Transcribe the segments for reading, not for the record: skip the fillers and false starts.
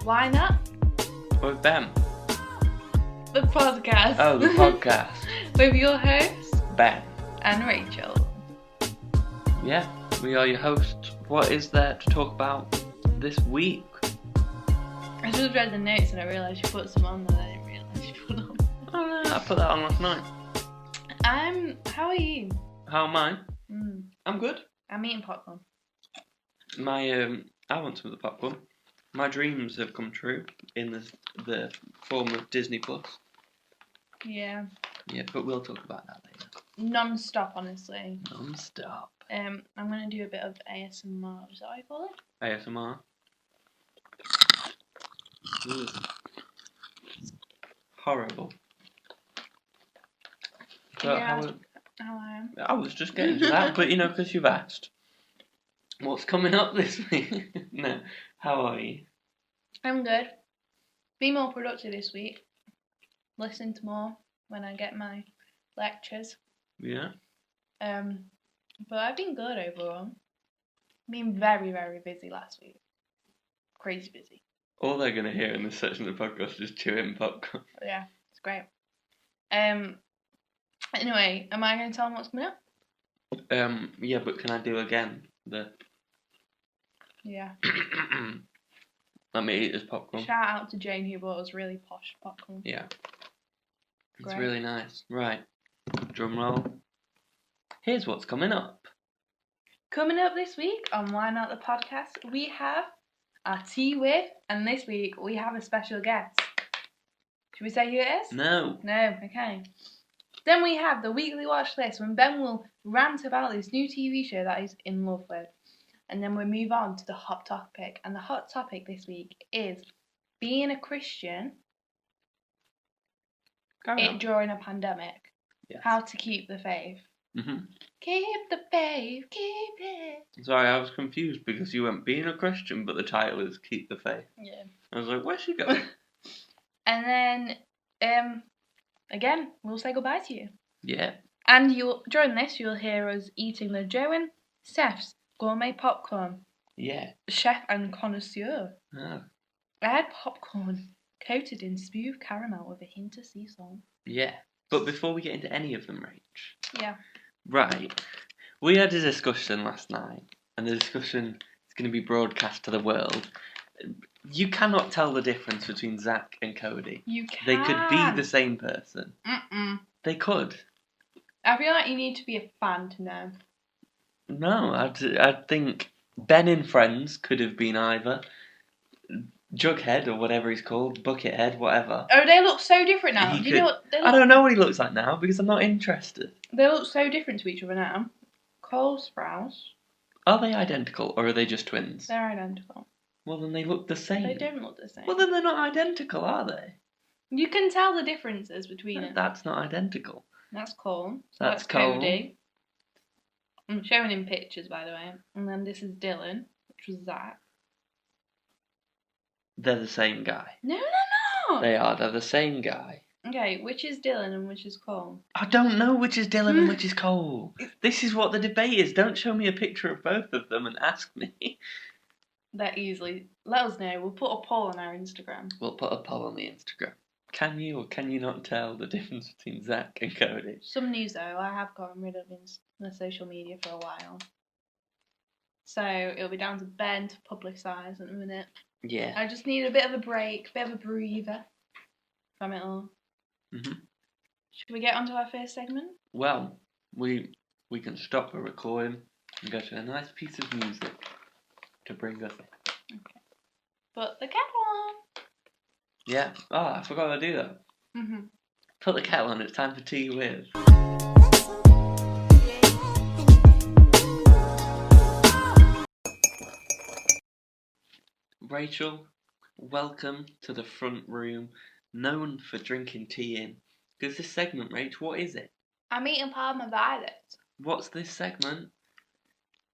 Why not? With Ben. The podcast. Oh, the podcast. With your hosts, Ben. and Rachel. Yeah, we are your hosts. What is there to talk about this week? I just read the notes and I realised you put some on that I didn't realise you put on. Oh no, I put that on last night. How are you? How am I? Mm. I'm good. I'm eating popcorn. I want some of the popcorn. My dreams have come true in the form of Disney Plus. Yeah. Yeah, but we'll talk about that later. Non-stop, honestly. Non-stop. I'm going to do a bit of ASMR. Is that what you call it? ASMR. Ooh. Horrible. So yeah, how I am. I was just getting to that, but because you've asked. What's coming up this week? No. How are you? I'm good. Be more productive this week. Listen to more when I get my lectures. Yeah. But I've been good overall. Been very, very busy last week. Crazy busy. All they're going to hear in this section of the podcast is chewing popcorn. Yeah, it's great. Anyway, am I going to tell them what's coming up? Yeah, but can I do again Yeah. Let me eat this popcorn. Shout out to Jane who bought us really posh popcorn. Yeah. It's Great. really nice. Right. Drum roll. Here's what's coming up. Coming up this week on Why Not the Podcast, we have our tea with, and this week we have a special guest. Should we say who it is? No. No, okay. Then we have the weekly watch list when Ben will rant about this new TV show that he's in love with. And then we'll move on to the hot topic. And the hot topic this week is being a Christian during a pandemic. Yes. How to keep the faith. Mm-hmm. Keep the faith, keep it. Sorry, I was confused because you went being a Christian, but the title is Keep the Faith. Yeah. I was like, where's she going? And then, again, we'll say goodbye to you. Yeah. And during this, you'll hear us eating the Joe and Steph's gourmet popcorn. Yeah. Chef and connoisseur. Oh. Red popcorn coated in smooth caramel with a hint of sea salt. Yeah. But before we get into any of them, Rach. Yeah. Right. We had a discussion last night, and the discussion is going to be broadcast to the world. You cannot tell the difference between Zack and Cody. You can. They could be the same person. Mm-mm. They could. I feel like you need to be a fan to know. No, I'd think Ben in Friends could have been either Jughead or whatever he's called, Buckethead, whatever. Oh, they look so different now. He Do you know what? I don't know what he looks like now because I'm not interested. They look so different to each other now. Cole Sprouse. Are they identical or are they just twins? They're identical. Well, then they look the same. They don't look the same. Well, then they're not identical, are they? You can tell the differences between them. That's not identical. That's Cole. So That's Cody. I'm showing him pictures, by the way. And then this is Dylan, which was Zack. They're the same guy. No, they're not. They are. They're the same guy. Okay, which is Dylan and which is Cole? I don't know which is Dylan and which is Cole. This is what the debate is. Don't show me a picture of both of them and ask me. That easily. Let us know. We'll put a poll on our Instagram. We'll put a poll on the Instagram. Can you or can you not tell the difference between Zack and Cody? Some news though, I have gotten rid of the social media for a while. So it'll be down to Ben to publicise in a minute. Yeah. I just need a bit of a break, a bit of a breather from it all. Mm-hmm. Should we get onto our first segment? Well, we can stop the recording and go to a nice piece of music to bring us in. Okay. Put the kettle on. Yeah. Oh, I forgot to do that. Mm-hmm. Put the kettle on. It's time for tea with. Rachel, welcome to the front room, known for drinking tea in. Because this segment, Rach, what is it? I'm eating Parma Violet. What's this segment?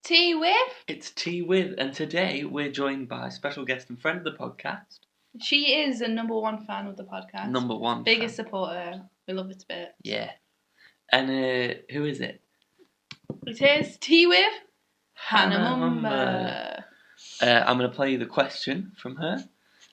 Tea with? It's Tea With, and today we're joined by a special guest and friend of the podcast. She is a #1 fan of the podcast. #1 Biggest fan. supporter. We love it a bit. Yeah. And who is it? It is Tea with Hannah Moomba. I'm going to play you the question from her,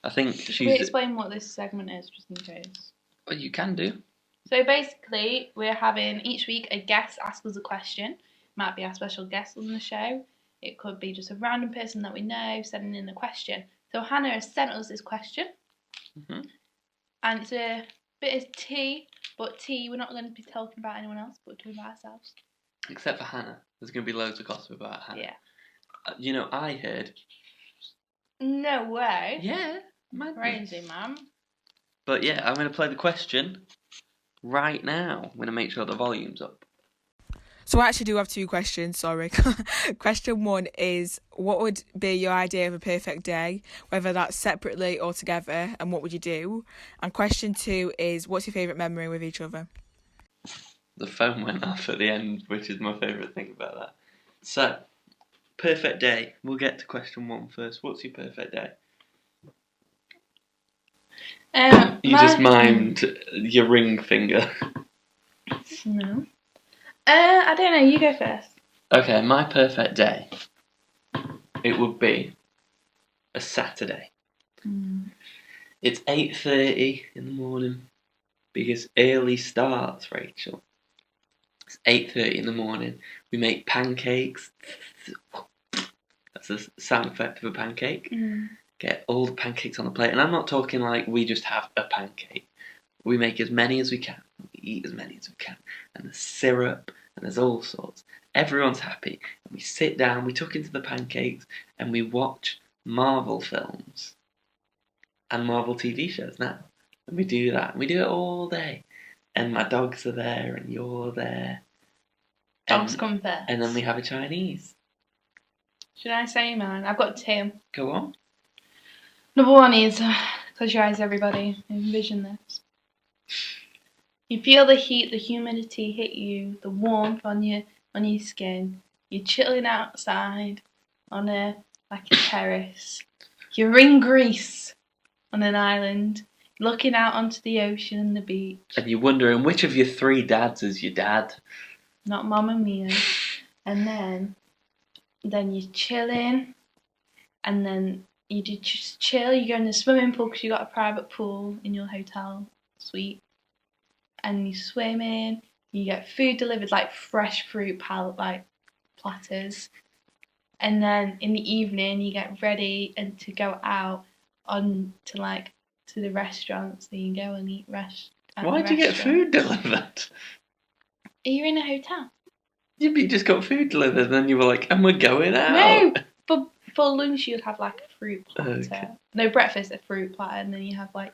I think Should we explain what this segment is, just in case? Well, you can do. So basically, we're having each week a guest ask us a question. Might be our special guest on the show. It could be just a random person that we know sending in a question. So Hannah has sent us this question. Mm-hmm. And it's a bit of tea, but tea, we're not going to be talking about anyone else, but talking about ourselves. Except for Hannah. There's going to be loads of gossip about Hannah. Yeah. I heard... No way. Yeah. Crazy, man. But yeah, I'm going to play the question right now. I'm going to make sure the volume's up. So I actually do have 2 questions, sorry. Question 1 is, what would be your idea of a perfect day, whether that's separately or together, and what would you do? And question 2 is, what's your favourite memory with each other? The phone went off at the end, which is my favourite thing about that. So, perfect day. We'll get to question 1 first. What's your perfect day? You just mimed your ring finger. No. I don't know, you go first. Okay, my perfect day. It would be a Saturday. It's 8:30 in the morning. Biggest early starts, Rachel. It's 8:30 in the morning. We make pancakes. That's the sound effect of a pancake. Get all the pancakes on the plate. And I'm not talking like we just have a pancake. We make as many as we can. We eat as many as we can. And there's syrup, and there's all sorts. Everyone's happy. And we sit down, we tuck into the pancakes, and we watch Marvel films. And Marvel TV shows now. And we do that. And we do it all day. And my dogs are there, and you're there. Dogs come first. And then we have a Chinese. Should I say mine? I've got 2. Go on. Number 1 is, close your eyes everybody, envision this. You feel the heat, the humidity hit you, the warmth on your skin. You're chilling outside on a terrace. You're in Greece on an island, looking out onto the ocean and the beach. And you're wondering which of your 3 dads is your dad. Not Mamma Mia. And then you're chilling, and then you just chill. You go in the swimming pool because you got a private pool in your hotel suite. And you swim in, you get food delivered, like fresh fruit platters. And then in the evening, you get ready and to go out on to the restaurants. So you can go and eat Why do you get food delivered? You're in a hotel. Yeah, but you just got food delivered, and then you were like, and we're going out. No, but for lunch you'd have like a fruit platter. Okay. No, breakfast a fruit platter, and then you have like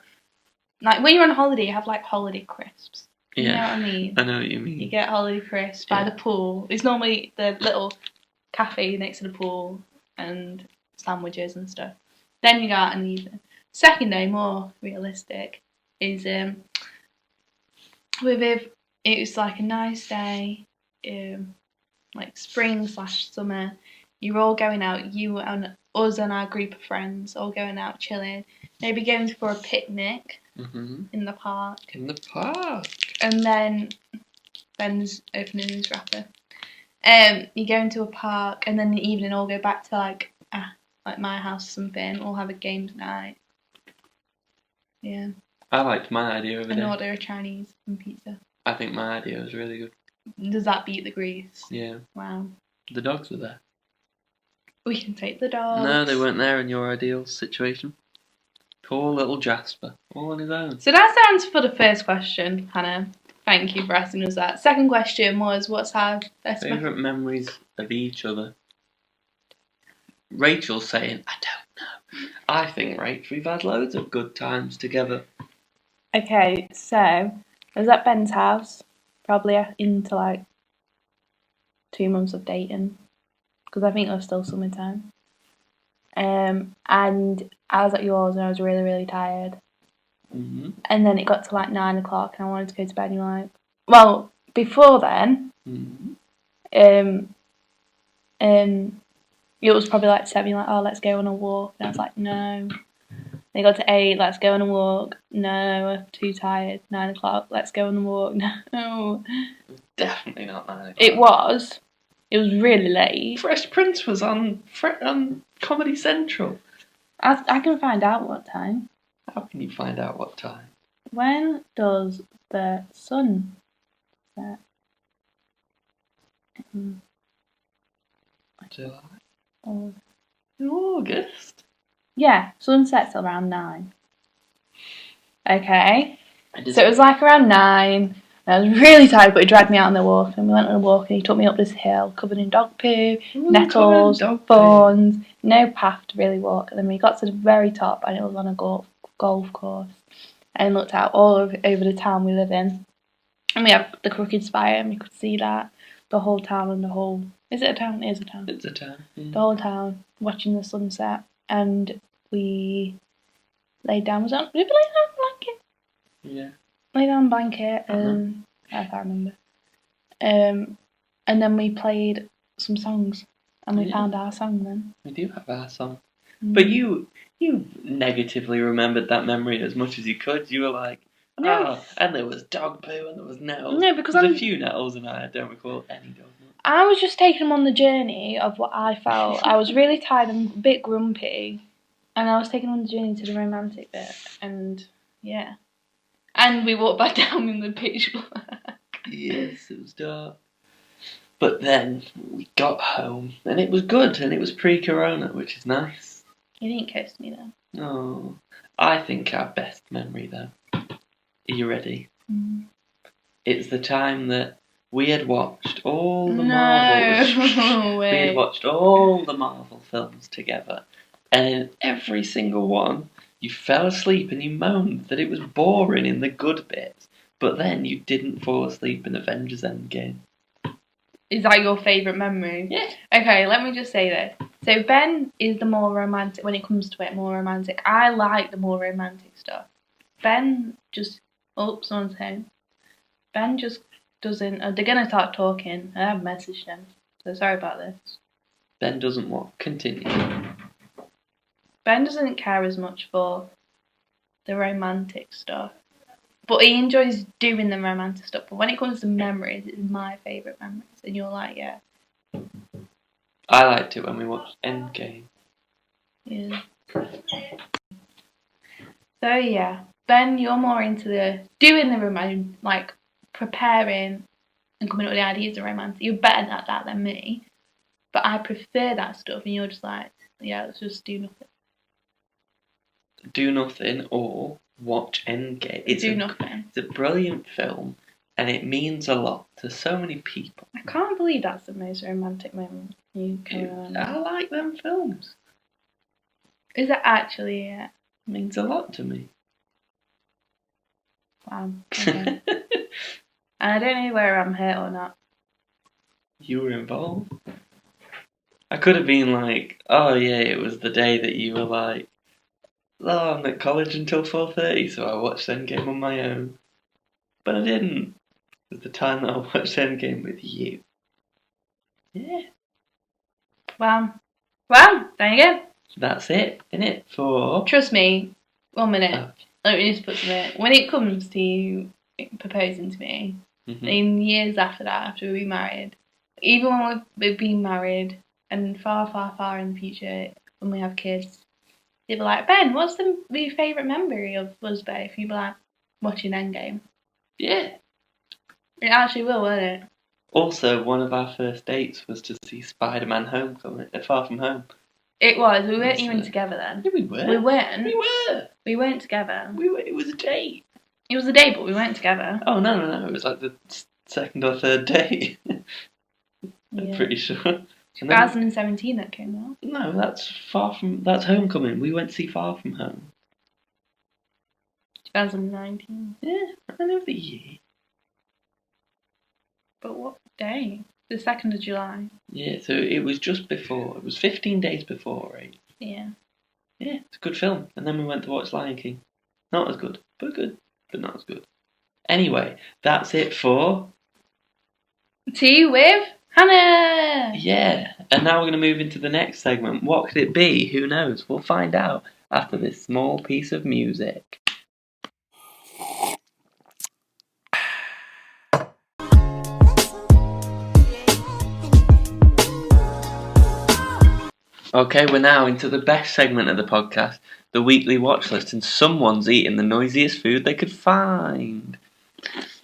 when you're on holiday, you have like holiday crisps. You know what I mean? I know what you mean. You get holiday crisps by the pool. It's normally the little cafe next to the pool and sandwiches and stuff. Then you go out and eat them. Second day, more realistic, is it was like a nice day, like spring/summer. You're all going out, you and us and our group of friends, all going out chilling. Maybe going for a picnic in the park. In the park. And then Ben's opening his wrapper. You go into a park, and then in the evening all go back to like my house or something. All have a games night. Yeah. I liked my idea of it. And order a Chinese and pizza. I think my idea was really good. Does that beat the Greece? Yeah. Wow. The dogs were there. We can take the dogs. No, they weren't there in your ideal situation. Poor little Jasper, all on his own. So that's the answer for the first question, Hannah. Thank you for asking us that. Second question was, what's our best favourite memories of each other? Rachel's saying, I don't know. I think, Rach, we've had loads of good times together. Okay, so I was at Ben's house, probably into like 2 months of dating, because I think it was still summertime. And I was at yours and I was really, really tired. Mm-hmm. And then it got to like 9 o'clock and I wanted to go to bed and you're like, well, before then, it was probably like 7, you're like, oh, let's go on a walk. And I was like, no. Then it got to 8, let's go on a walk. No, I'm too tired. 9 o'clock, let's go on a walk. No. Definitely not 9 o'clock. It was really late. Fresh Prince was on Comedy Central. I can find out what time. How can you find out what time? When does the sun set? July? Oh. In August? Yeah, sun sets around 9. Okay. So it was like around 9. I was really tired, but he dragged me out on the walk, and we went on a walk, and he took me up this hill covered in dog poo, nettles, thorns, no path to really walk. And then we got to the very top, and it was on a golf course, and looked out all over the town we live in. And we have the Crooked Spire, and we could see that, the whole town and the whole... Is it a town? It is a town. It's a town. Yeah. The whole town, watching the sunset, and we laid down. Did we lay down on a blanket? Yeah. Lay down on a blanket, and I can't remember. And then we played some songs, and we found our song then. We do have our song. But you negatively remembered that memory as much as you could. You were like, and there was dog poo and there was nettles. No, because there was a few nettles and I don't recall any dog poo. I was just taking them on the journey of what I felt. I was really tired and a bit grumpy, and I was taking them on the journey to the romantic bit, and yeah. And we walked back down in the pitch black. Yes, it was dark. But then we got home, and it was good, and it was pre-corona, which is nice. You didn't kiss me though. Oh, I think our best memory though. Are you ready? Mm. It's the time that we had watched all the Marvel. We had watched all the Marvel films together, and in every single one, you fell asleep and you moaned that it was boring in the good bits, but then you didn't fall asleep in Avengers Endgame. Is that your favourite memory? Yeah. Okay, let me just say this. So Ben is the more romantic, when it comes to it, more romantic. I like the more romantic stuff. Ben just... Oh, someone's home. Ben just doesn't... they're going to start talking. I have messaged them. So sorry about this. Ben doesn't what? Continue. Ben doesn't care as much for the romantic stuff. But he enjoys doing the romantic stuff. But when it comes to memories, it's my favourite memories. And you're like, yeah. I liked it when we watched Endgame. Yeah. So yeah, Ben, you're more into the doing the romantic, like preparing and coming up with the ideas of romantic. You're better at that than me. But I prefer that stuff, and you're just like, yeah, let's just do nothing. Do nothing or watch Endgame. Nothing. It's a brilliant film, and it means a lot to so many people. I can't believe that's the most romantic moment you can remember. I like them films. Is it actually? Yeah. It means a lot to me. Wow. Okay. And I don't know whether I'm hurt or not. You were involved. I could have been like, oh yeah, it was the day that you were like, oh, I'm at college until 4:30, so I watched Endgame on my own. But I didn't. It was the time that I watched Endgame with you. Yeah. Well, there you go. That's it, innit? For... Trust me, 1 minute. Okay. Let me just put something. When it comes to you proposing to me, in years after that, after we married, even when we've been married, and far, far, far in the future, when we have kids, they'll be like, Ben, what's your favourite memory of us both? You'd be like, watching Endgame. Yeah. It actually will, won't it? Also, one of our first dates was to see Spider-Man Homecoming, Far From Home. It was. We weren't even together then. Yeah, we were. We weren't. We were. We weren't together. We were. It was a date. It was a date, but we weren't together. Oh, no. It was like the second or third date. I'm pretty sure. 2017 that came out. No, that's Homecoming. We went to see Far From Home. 2019. Yeah, I know the year. But what day? The 2nd of July. Yeah, so it was just before. It was 15 days before, right? Yeah. Yeah, it's a good film. And then we went to watch Lion King. Not as good, but not as good. Anyway, that's it for... Tea with Hannah! Yeah, and now we're going to move into the next segment. What could it be? Who knows? We'll find out after this small piece of music. Okay, we're now into the best segment of the podcast, the weekly watch list, and someone's eating the noisiest food they could find.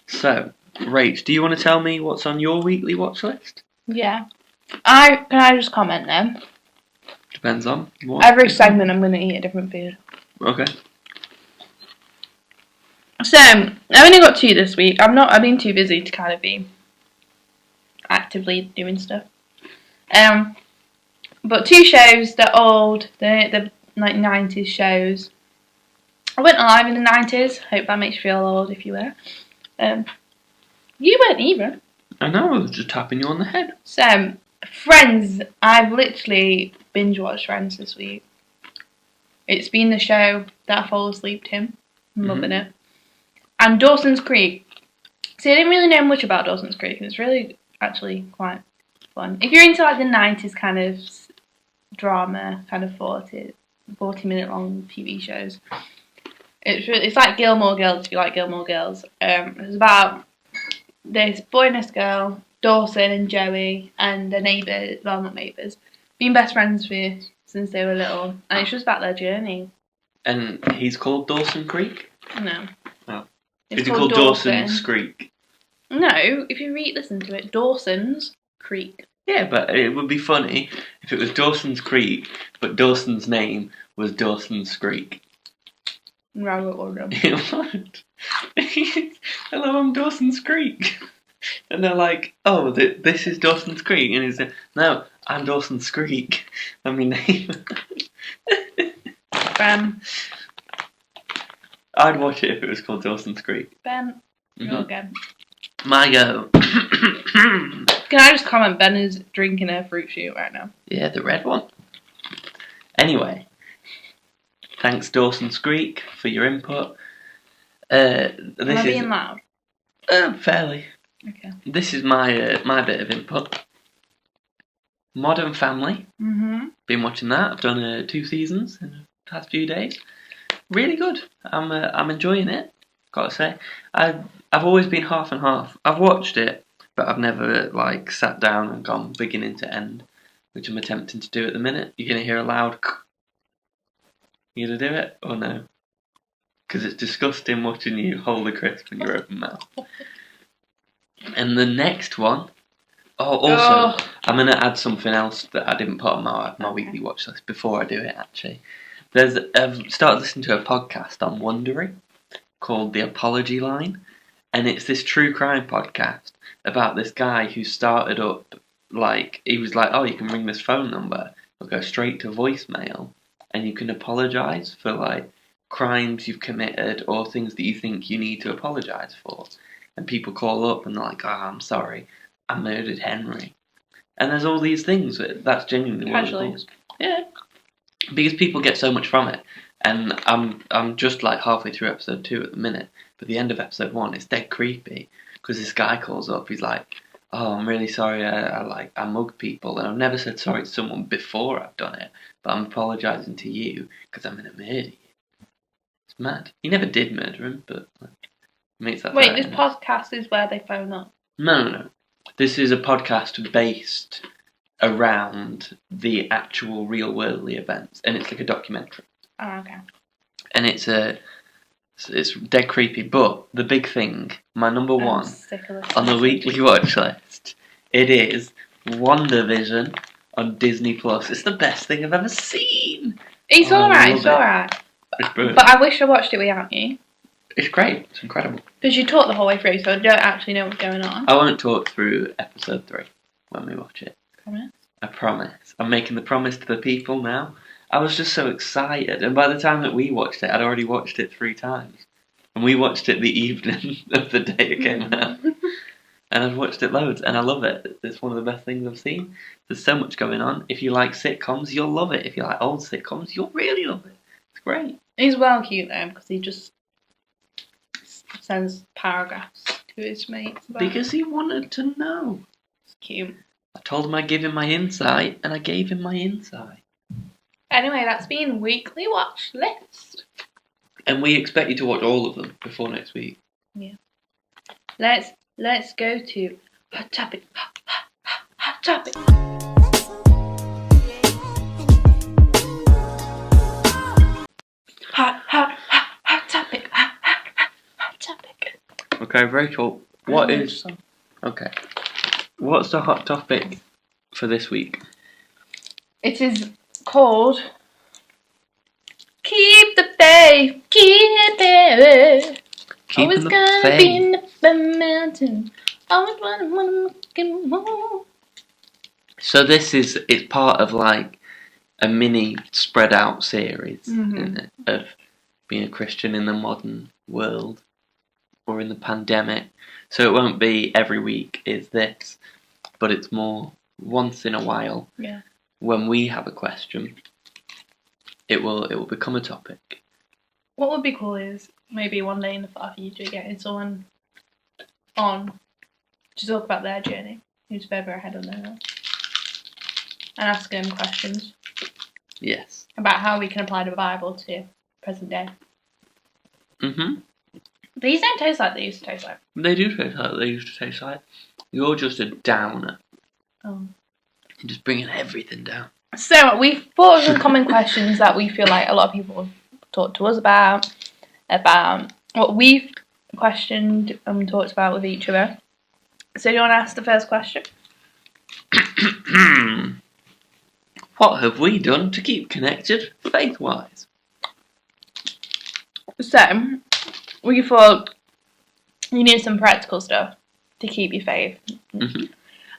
So, Rach, do you want to tell me what's on your weekly watch list? Yeah. Can I just comment then? Depends on what. Every segment I'm going to eat a different food. Okay. So, I've only got 2 this week. I've been too busy to kind of be actively doing stuff. But 2 shows, they're old, they're like 90s shows. I went live in the 90s, hope that makes you feel old if you were. You weren't either. I know, I was just tapping you on the head. So, Friends, I've literally binge watched Friends this week. It's been the show that I fall asleep to. I'm loving it. And Dawson's Creek. See, I didn't really know much about Dawson's Creek, and it's really actually quite fun. If you're into like the 90s kind of drama, kind of 40-minute long TV shows, it's like Gilmore Girls if you like Gilmore Girls. It's about this boy and this girl, Dawson and Joey, and their neighbours, well, not neighbours, being best friends since they were little, and it's just about their journey. And he's called Dawson Creek? No. Oh. It's Is it called Dawson's Creek? No, if you listen to it, Dawson's Creek. Yeah, but it would be funny if it was Dawson's Creek, but Dawson's name was Dawson's Creek. Rabbit or It would. Hello, I'm Dawson's Creek. And they're like, oh, this is Dawson's Creek. And he's like, no, I'm Dawson's Creek. I mean, name. Ben. I'd watch it if it was called Dawson's Creek. Ben, your go. My go. Can I just comment, Ben is drinking a fruit shoot right now. Yeah, the red one. Anyway, thanks Dawson's Creek for your input. Am I being loud? Fairly. Okay. This is my bit of input. Modern Family. Been watching that. I've done 2 seasons in the past few days. Really good. I'm enjoying it. Gotta say, I've always been half and half. I've watched it, but I've never like sat down and gone beginning to end, which I'm attempting to do at the minute. You're gonna hear a loud. You gonna do it or no? Because it's disgusting watching you hold a crisp in your open mouth. And the next one. Oh, also, I'm going to add something else that I didn't put on my weekly watch list before I do it, actually. I've started listening to a podcast on Wondery called The Apology Line. And it's this true crime podcast about this guy who started up, like, he was like, oh, you can ring this phone number. It'll go straight to voicemail. And you can apologise for, like, crimes you've committed or things that you think you need to apologise for. And people call up and they're like, oh, I'm sorry, I murdered Henry. And there's all these things that's genuinely what it is. Yeah. Because people get so much from it. And I'm just like halfway through episode 2 at the minute. But the end of episode 1 is dead creepy. Because this guy calls up, he's like, oh, I'm really sorry, I mugged people. And I've never said sorry to someone before I've done it. But I'm apologising to you because I'm going to murder you. It's mad. He never did murder him, but makes that. Wait, this podcast is where they phone up? No. This is a podcast based around the actual real worldly events, and it's like a documentary. Oh, okay. And it's dead creepy, but the big thing, my number one on the weekly watch list, it is WandaVision on Disney Plus. It's the best thing I've ever seen. It's alright. It's brilliant. But I wish I watched it without you. It's great. It's incredible. Because you talk the whole way through, so I don't actually know what's going on. I won't talk through episode 3 when we watch it. Promise? I promise. I'm making the promise to the people now. I was just so excited, and by the time that we watched it, I'd already watched it 3 times. And we watched it the evening of the day it came out. And I've watched it loads, and I love it. It's one of the best things I've seen. There's so much going on. If you like sitcoms, you'll love it. If you like old sitcoms, you'll really love it. It's great. He's well cute though, because he just sends paragraphs to his mates. Because he wanted to know. It's cute. I told him I'd give him my insight, and I gave him my insight. Anyway, that's been Weekly Watch List. And we expect you to watch all of them before next week. Yeah. Let's go to Hot Topic. Hot Topic. Okay, Rachel, what's the hot topic for this week? It is called Keep the Faith, keep it. Always Keeping the gonna faith. be in the mountain. Always wanna get more. So it's part of like a mini spread out series, isn't it, of being a Christian in the modern world or in the pandemic. So it won't be every week is this, but it's more once in a while. Yeah. When we have a question, it will become a topic. What would be cool is maybe one day in the far future getting someone on to talk about their journey, who's further ahead on their own, and ask them questions. Yes. About how we can apply the Bible to present day. Mhm. These don't taste like they used to taste like. They do taste like they used to taste like. You're just a downer. Oh. You're just bringing everything down. So we've thought of some common questions that we feel like a lot of people have talked to us about what we've questioned and talked about with each other. So do you want to ask the first question? What have we done to keep connected faith-wise? So we thought you need some practical stuff to keep your faith. Mm-hmm.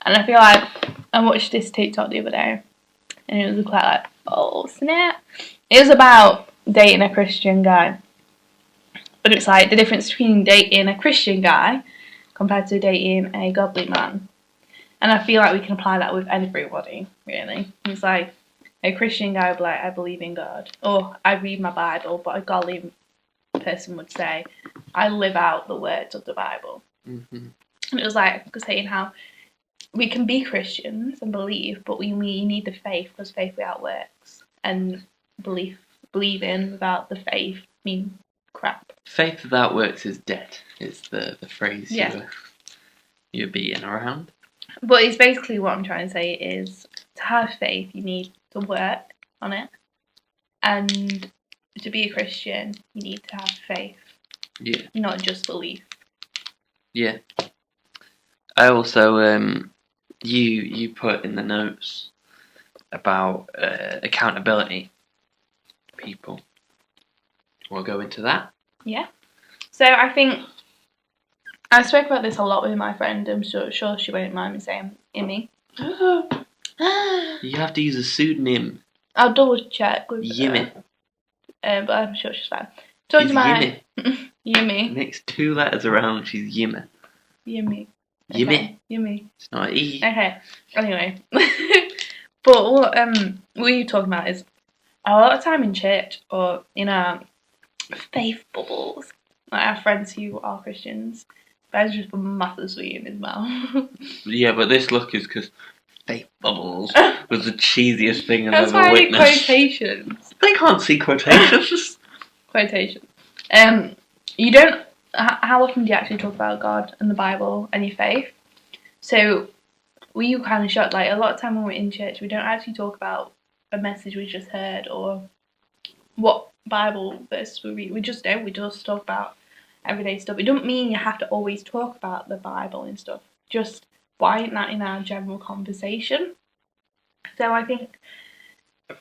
And I feel like I watched this TikTok the other day, and it was quite like, oh snap. It was about dating a Christian guy. But it's like the difference between dating a Christian guy compared to dating a godly man. And I feel like we can apply that with everybody, really. It's like a Christian guy would be like, I believe in God. Or I read my Bible, but a godly person would say, I live out the words of the Bible. Mm-hmm. And it was like saying how we can be Christians and believe, but we need the faith, because faith without works. And believing without the faith mean crap. Faith without works is dead, is the phrase Yeah. you're being around. But it's basically what I'm trying to say is to have faith, you need to work on it. And to be a Christian, you need to have faith. Yeah. Not just belief. Yeah. I also, you put in the notes about accountability people. We'll go into that. Yeah. So I think I spoke about this a lot with my friend. I'm sure she won't mind me saying Imi. You have to use a pseudonym. I'll double check with Yimmy. But I'm sure she's fine. Talking She's to my Yimmy. Yimmy. Next two letters around, she's Yimmy. Yimmy. Yimmy. Okay. Yimmy. It's not E. Okay. Anyway. But what we were talking about is a lot of time in church or in our faith bubbles, like our friends who are Christians, Ben's just put massive sweet in his mouth. Yeah, but this look is because faith bubbles was the cheesiest thing I've That's ever why I need witnessed. quotations. They can't see quotations. Quotations. You don't. How often do you actually talk about God and the Bible and your faith? So we were kind of shocked. Like a lot of time when we're in church, we don't actually talk about a message we just heard or what Bible verse we read. We just don't. We just talk about everyday stuff. It doesn't mean you have to always talk about the Bible and stuff. Just why isn't that in our general conversation? So I think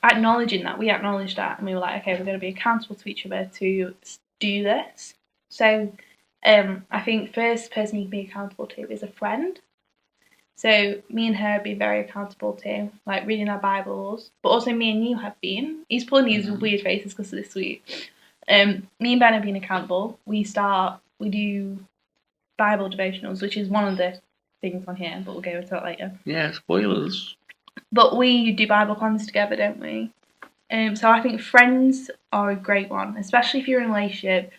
acknowledging that, we acknowledged that, and we were like, okay, we're going to be accountable to each other to do this. So I think first person you can be accountable to is a friend. So me and her have been very accountable to, like reading our Bibles, but also me and you have been. He's pulling these weird faces because of this week. Me and Ben have been accountable. We do Bible devotionals, which is one of the things on here, but we'll go into that later. Yeah, spoilers. But we do Bible cons together, don't we? So I think friends are a great one, especially if you're in a relationship.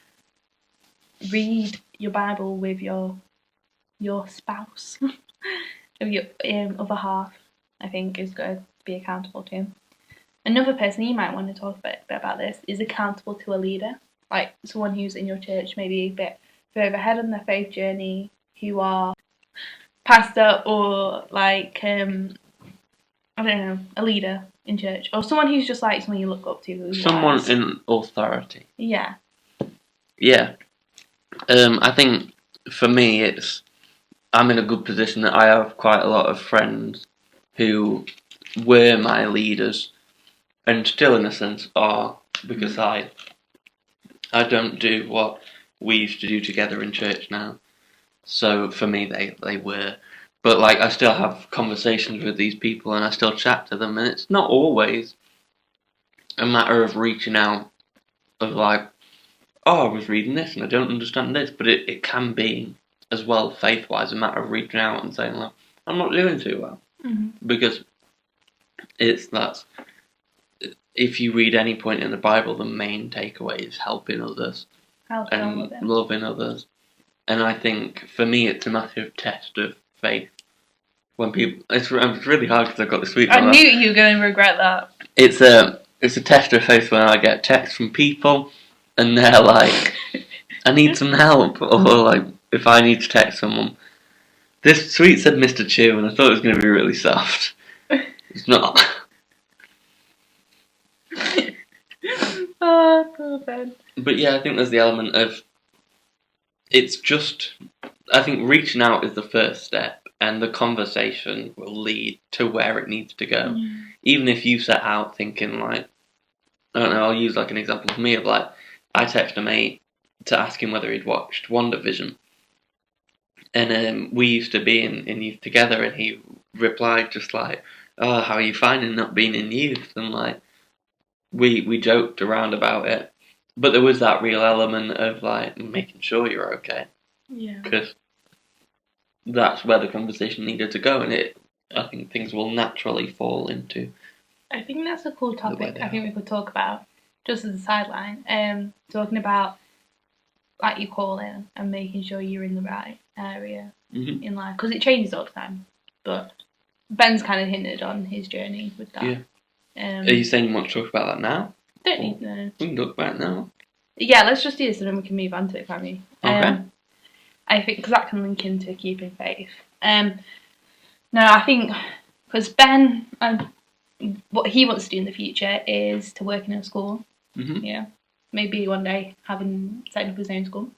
Read your Bible with your spouse, or your other half. I think is good to be accountable to. Another person you might want to talk about this is accountable to a leader, like someone who's in your church, maybe a bit further ahead on their faith journey, who are pastor or like I don't know, a leader in church, or someone who's just like someone you look up to. Someone in authority. Yeah. Yeah. I think for me, I'm in a good position that I have quite a lot of friends who were my leaders, and still in a sense are, because I don't do what we used to do together in church now. So for me, they were. But like, I still have conversations with these people, and I still chat to them, and it's not always a matter of reaching out, of like, oh, I was reading this and I don't understand this, but it can be as well, faith-wise, a matter of reaching out and saying, like, I'm not doing too well. Because that's, if you read any point in the Bible, the main takeaway is helping others and loving others. And I think, for me, it's a massive test of faith. When people, it's really hard because I've got the sweet. I knew you were going to regret that. It's a test of faith when I get texts from people and they're like, I need some help, or like, if I need to text someone, this tweet said Mr. Chew, and I thought it was going to be really soft. It's not. Oh, poor Ben. But yeah, I think there's the element of, it's just, I think reaching out is the first step, and the conversation will lead to where it needs to go. Even if you set out thinking like, I don't know, I'll use like an example of me of like, I texted a mate to ask him whether he'd watched WandaVision. And we used to be in youth together, and he replied just like, oh, how are you finding not being in youth? And like, we joked around about it. But there was that real element of like, making sure you're okay. Yeah. Because that's where the conversation needed to go, and I think things will naturally fall into. I think that's a cool topic. I think we could talk about, just as a sideline, talking about like your calling and making sure you're in the right area in life, because it changes all the time. But Ben's kind of hinted on his journey with that. Yeah. Are you saying you want to talk about that now? Don't need to. We can talk about it now. Yeah, let's just do this and then we can move on to it, can't we? Okay. I think because that can link into keeping faith. No, I think because Ben, what he wants to do in the future is to work in a school. Yeah, maybe one day setting up his own school.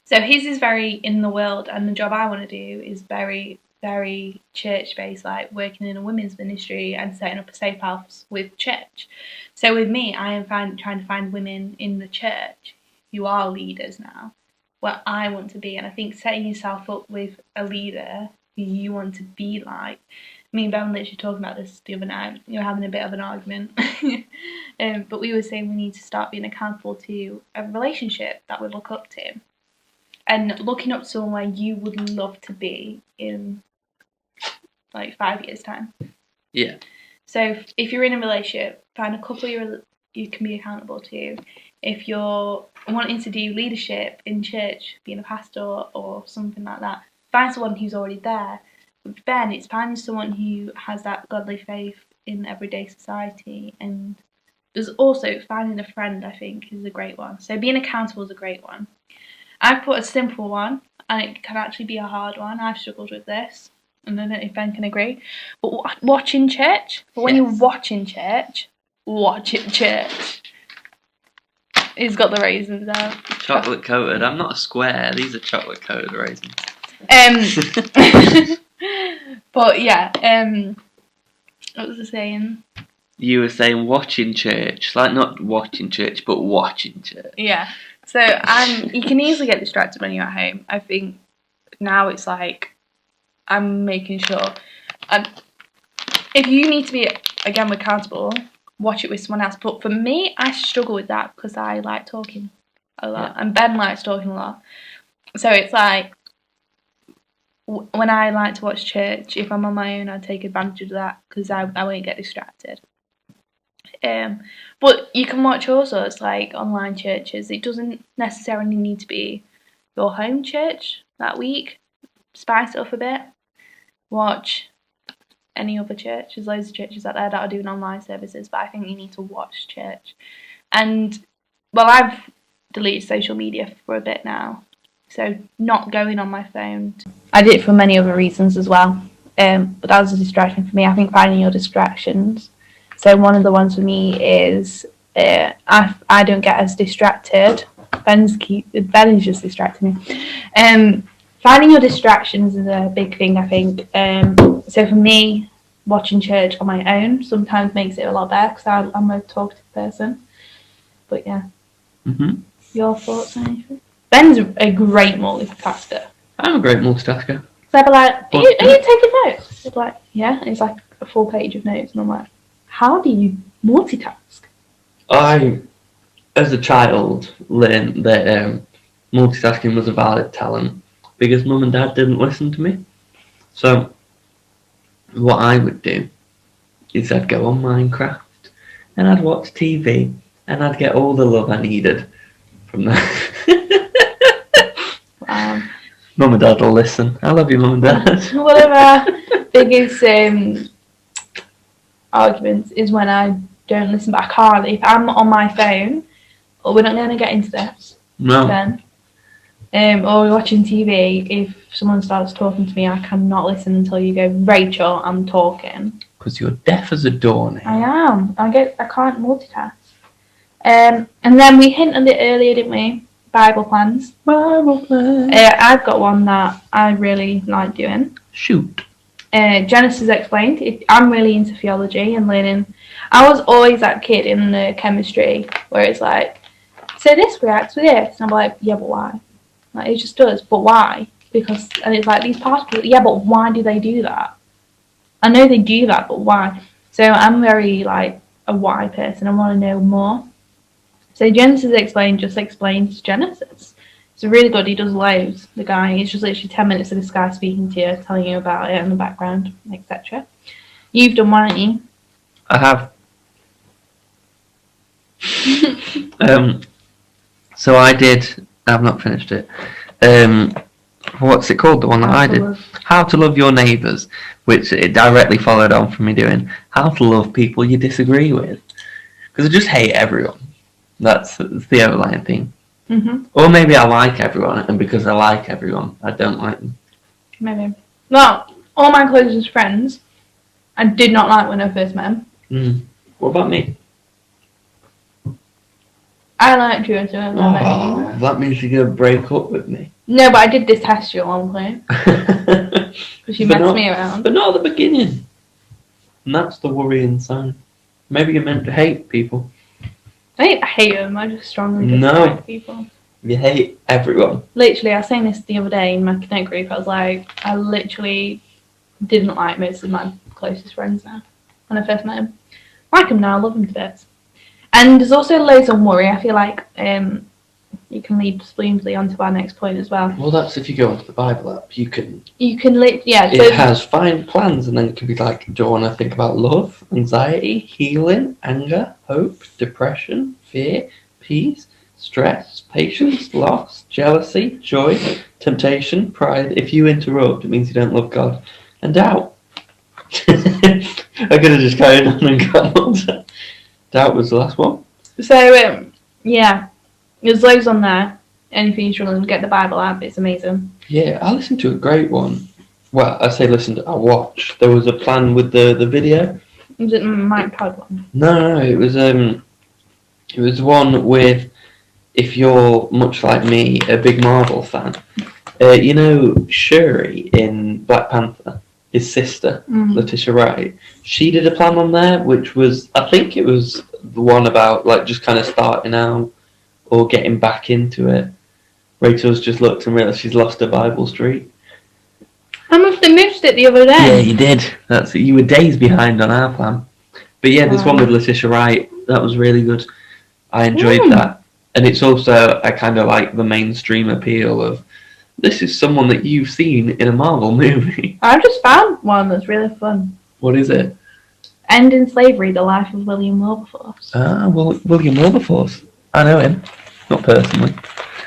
So his is very in the world, and the job I want to do is very, very church-based, like working in a women's ministry and setting up a safe house with church. So with me, I am trying to find women in the church who are leaders now, where I want to be. And I think setting yourself up with a leader who you want to be like. Me and Ben were literally talking about this the other night. We were having a bit of an argument. But we were saying we need to start being accountable to a relationship that we look up to. And looking up to someone where you would love to be in like 5 years' time. Yeah. So if you're in a relationship, find a couple you can be accountable to. If you're wanting to do leadership in church, being a pastor or something like that, find someone who's already there. With Ben, it's finding someone who has that godly faith in everyday society. And there's also finding a friend, I think, is a great one. So being accountable is a great one. I've put a simple one, and it can actually be a hard one. I've struggled with this, and I don't know if Ben can agree. But watching church. But when you're watching church, watch it church. He's got the raisins out. Chocolate coated. I'm not a square. These are chocolate coated raisins. But yeah. What was I saying? You were saying watching church, like not watching church, but watching church. Yeah. So you can easily get distracted when you're at home. I think now it's like I'm making sure. If you need to be again accountable, watch it with someone else. But for me, I struggle with that because I like talking a lot, and Ben likes talking a lot. So it's like when I like to watch church, if I'm on my own, I take advantage of that because I won't get distracted. But you can watch also, it's like online churches. It doesn't necessarily need to be your home church that week. Spice it up a bit. Watch any other church. There's loads of churches out there that are doing online services, but I think you need to watch church. And, well, I've deleted social media for a bit now, so not going on my phone. I did it for many other reasons as well, but that was a distraction for me. I think finding your distractions. So one of the ones for me is I don't get as distracted Ben is just distracting me. Finding your distractions is a big thing, I think. So for me, watching church on my own sometimes makes it a lot better because I'm a talkative person. But yeah. Mm-hmm. Your thoughts on anything? Ben's a great multitasker. I'm a great multitasker. So I'd be like, are you taking notes? He'd be like, yeah. And it's like a full page of notes. And I'm like, how do you multitask? I, as a child, learned that multitasking was a valid talent because mum and dad didn't listen to me. So what I would do is I'd go on Minecraft and I'd watch TV and I'd get all the love I needed from that. Wow. Mum and dad will listen. I love you, mum and dad. One of our biggest arguments is when I don't listen, but I can't. If I'm on my phone, or we're not going to get into this, No. then, or we're watching TV, if someone starts talking to me, I cannot listen until you go, Rachel, I'm talking. Because you're deaf as a doornail. I am. I can't multitask. And then we hinted at it earlier, didn't we? Bible plans. Bible plans. I've got one that I really like doing. Shoot. Genesis Explained. I'm really into theology and learning. I was always that kid in the chemistry where it's like, so this reacts with this. And I'm like, yeah, but why? Like, it just does, but why? Because, and it's like, these particles, yeah, but why do they do that? I know they do that, but why? So I'm very, like, a why person. I want to know more. So Genesis Explained just explains Genesis. It's really good. He does loads. The guy, it's just literally 10 minutes of this guy speaking to you, telling you about it in the background, etc. You've done one, haven't you? I have. So I did. I've not finished it. What's it called? The one that I did. How to Love Your Neighbours, which it directly followed on from me doing How to Love People You Disagree With. Because I just hate everyone. That's the overlying thing. Mm-hmm. Or maybe I like everyone, and because I like everyone, I don't like them. Maybe. Well, all my closest friends, I did not like when I first met them. What about me? I liked you until I met you. That means you're going to break up with me. No, but I did detest you at one point. Because you messed me around. But not at the beginning. And that's the worrying sign. Maybe you're meant to hate people. I hate them. I just strongly dislike people. You hate everyone. Literally, I was saying this the other day in my Connect group. I was like, I literally didn't like most of my closest friends now. When I first met them. I like them now. I love them to bits. And there's also loads on worry. I feel like you can lead splendidly onto our next point as well. Well, that's if you go onto the Bible app. You can yeah. It has 5 plans, and then it can be like, do you want to think about love, anxiety, healing, anger, hope, depression, fear, peace, stress, patience, loss, jealousy, joy, temptation, pride. If you interrupt, it means you don't love God, and doubt. I could have just carried on and got on. Doubt was the last one. So yeah, there's loads on there. Anything you're struggling to get the Bible app, it's amazing. Yeah, I listened to a great one. Well, I say listened, I watched. There was a plan with the video. Was it Mike Todd one? No, it was one with, if you're much like me, a big Marvel fan. You know Shuri in Black Panther, his sister, Letitia Wright. She did a plan on there, which was, I think it was the one about like just kind of starting out or getting back into it. Rachel's just looked and realised she's lost her Bible streak. I must have missed it the other day. Yeah, you did. You were days behind on our plan. But yeah, this one with Letitia Wright, that was really good. I enjoyed that. And it's also, I kind of like the mainstream appeal of, this is someone that you've seen in a Marvel movie. I've just found one that's really fun. What is it? Ending Slavery, The Life of William Wilberforce. Ah, well, William Wilberforce. I know him. Not personally.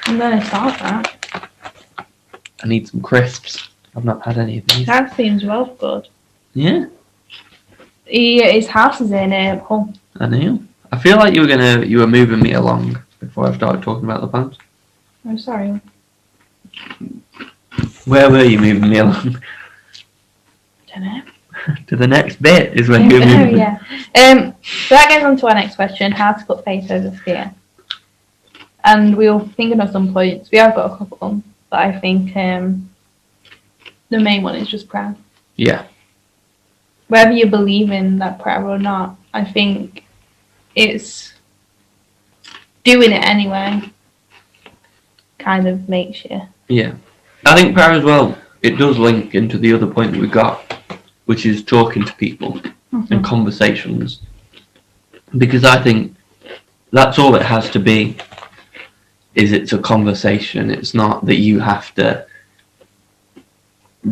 I'm going to start that. I need some crisps. I've not had any of these. That seems well good. Yeah. His house is in Hull. I know. I feel like you were moving me along before I started talking about the plans. I'm sorry. Where were you moving me along? Don't know. To the next bit is when you were moving me. So that goes on to our next question: how to put faith over fear. And we were thinking of some points. We have got a couple, but I think the main one is just prayer. Yeah. Whether you believe in that prayer or not, I think it's doing it anyway kind of makes you. Yeah. I think prayer as well, it does link into the other point that we got, which is talking to people and conversations. Because I think that's all it has to be, is it's a conversation. It's not that you have to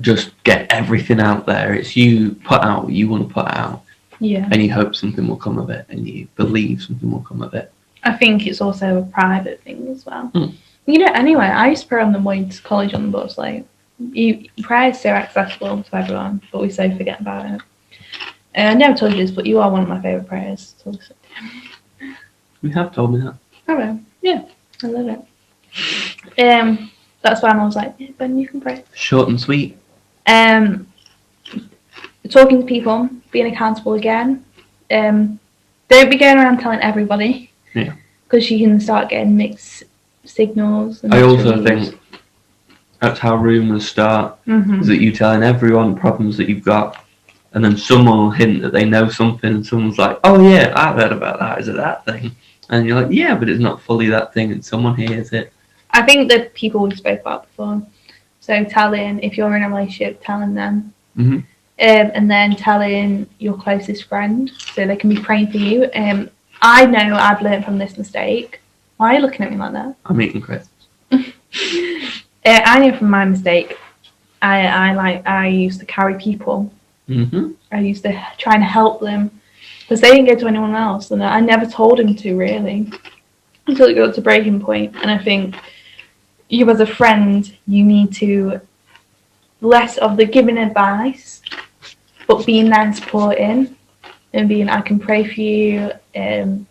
just get everything out there. It's you put out what you want to put out. Yeah. And you hope something will come of it, and you believe something will come of it. I think it's also a private thing as well. You know, anyway, I used to pray on the way to college on the bus. Like, prayer is so accessible to everyone, but we so forget about it. I never told you this, but you are one of my favourite prayers to listen to. You have told me that. Alright, yeah, I love it. That's why I was like, yeah, Ben, you can pray. Short and sweet. Talking to people, being accountable again. Don't be going around telling everybody. Yeah. Because you can start getting mixed signals. And I also think that's how rumours start. Is that you telling everyone problems that you've got, and then someone will hint that they know something, and someone's like, oh yeah, I've heard about that. Is it that thing? And you're like, yeah, but it's not fully that thing, and someone hears it. I think the people we spoke about before. So telling, if you're in a relationship, telling them. And then telling your closest friend so they can be praying for you. I know I've learned from this mistake. Why are you looking at me like that? I'm eating crisps. I know from my mistake. I used to carry people. I used to try and help them because they didn't go to anyone else, and I never told them to really until it got to breaking point. And I think you as a friend, you need to less of the giving advice, but being there and supporting and being, I can pray for you. Do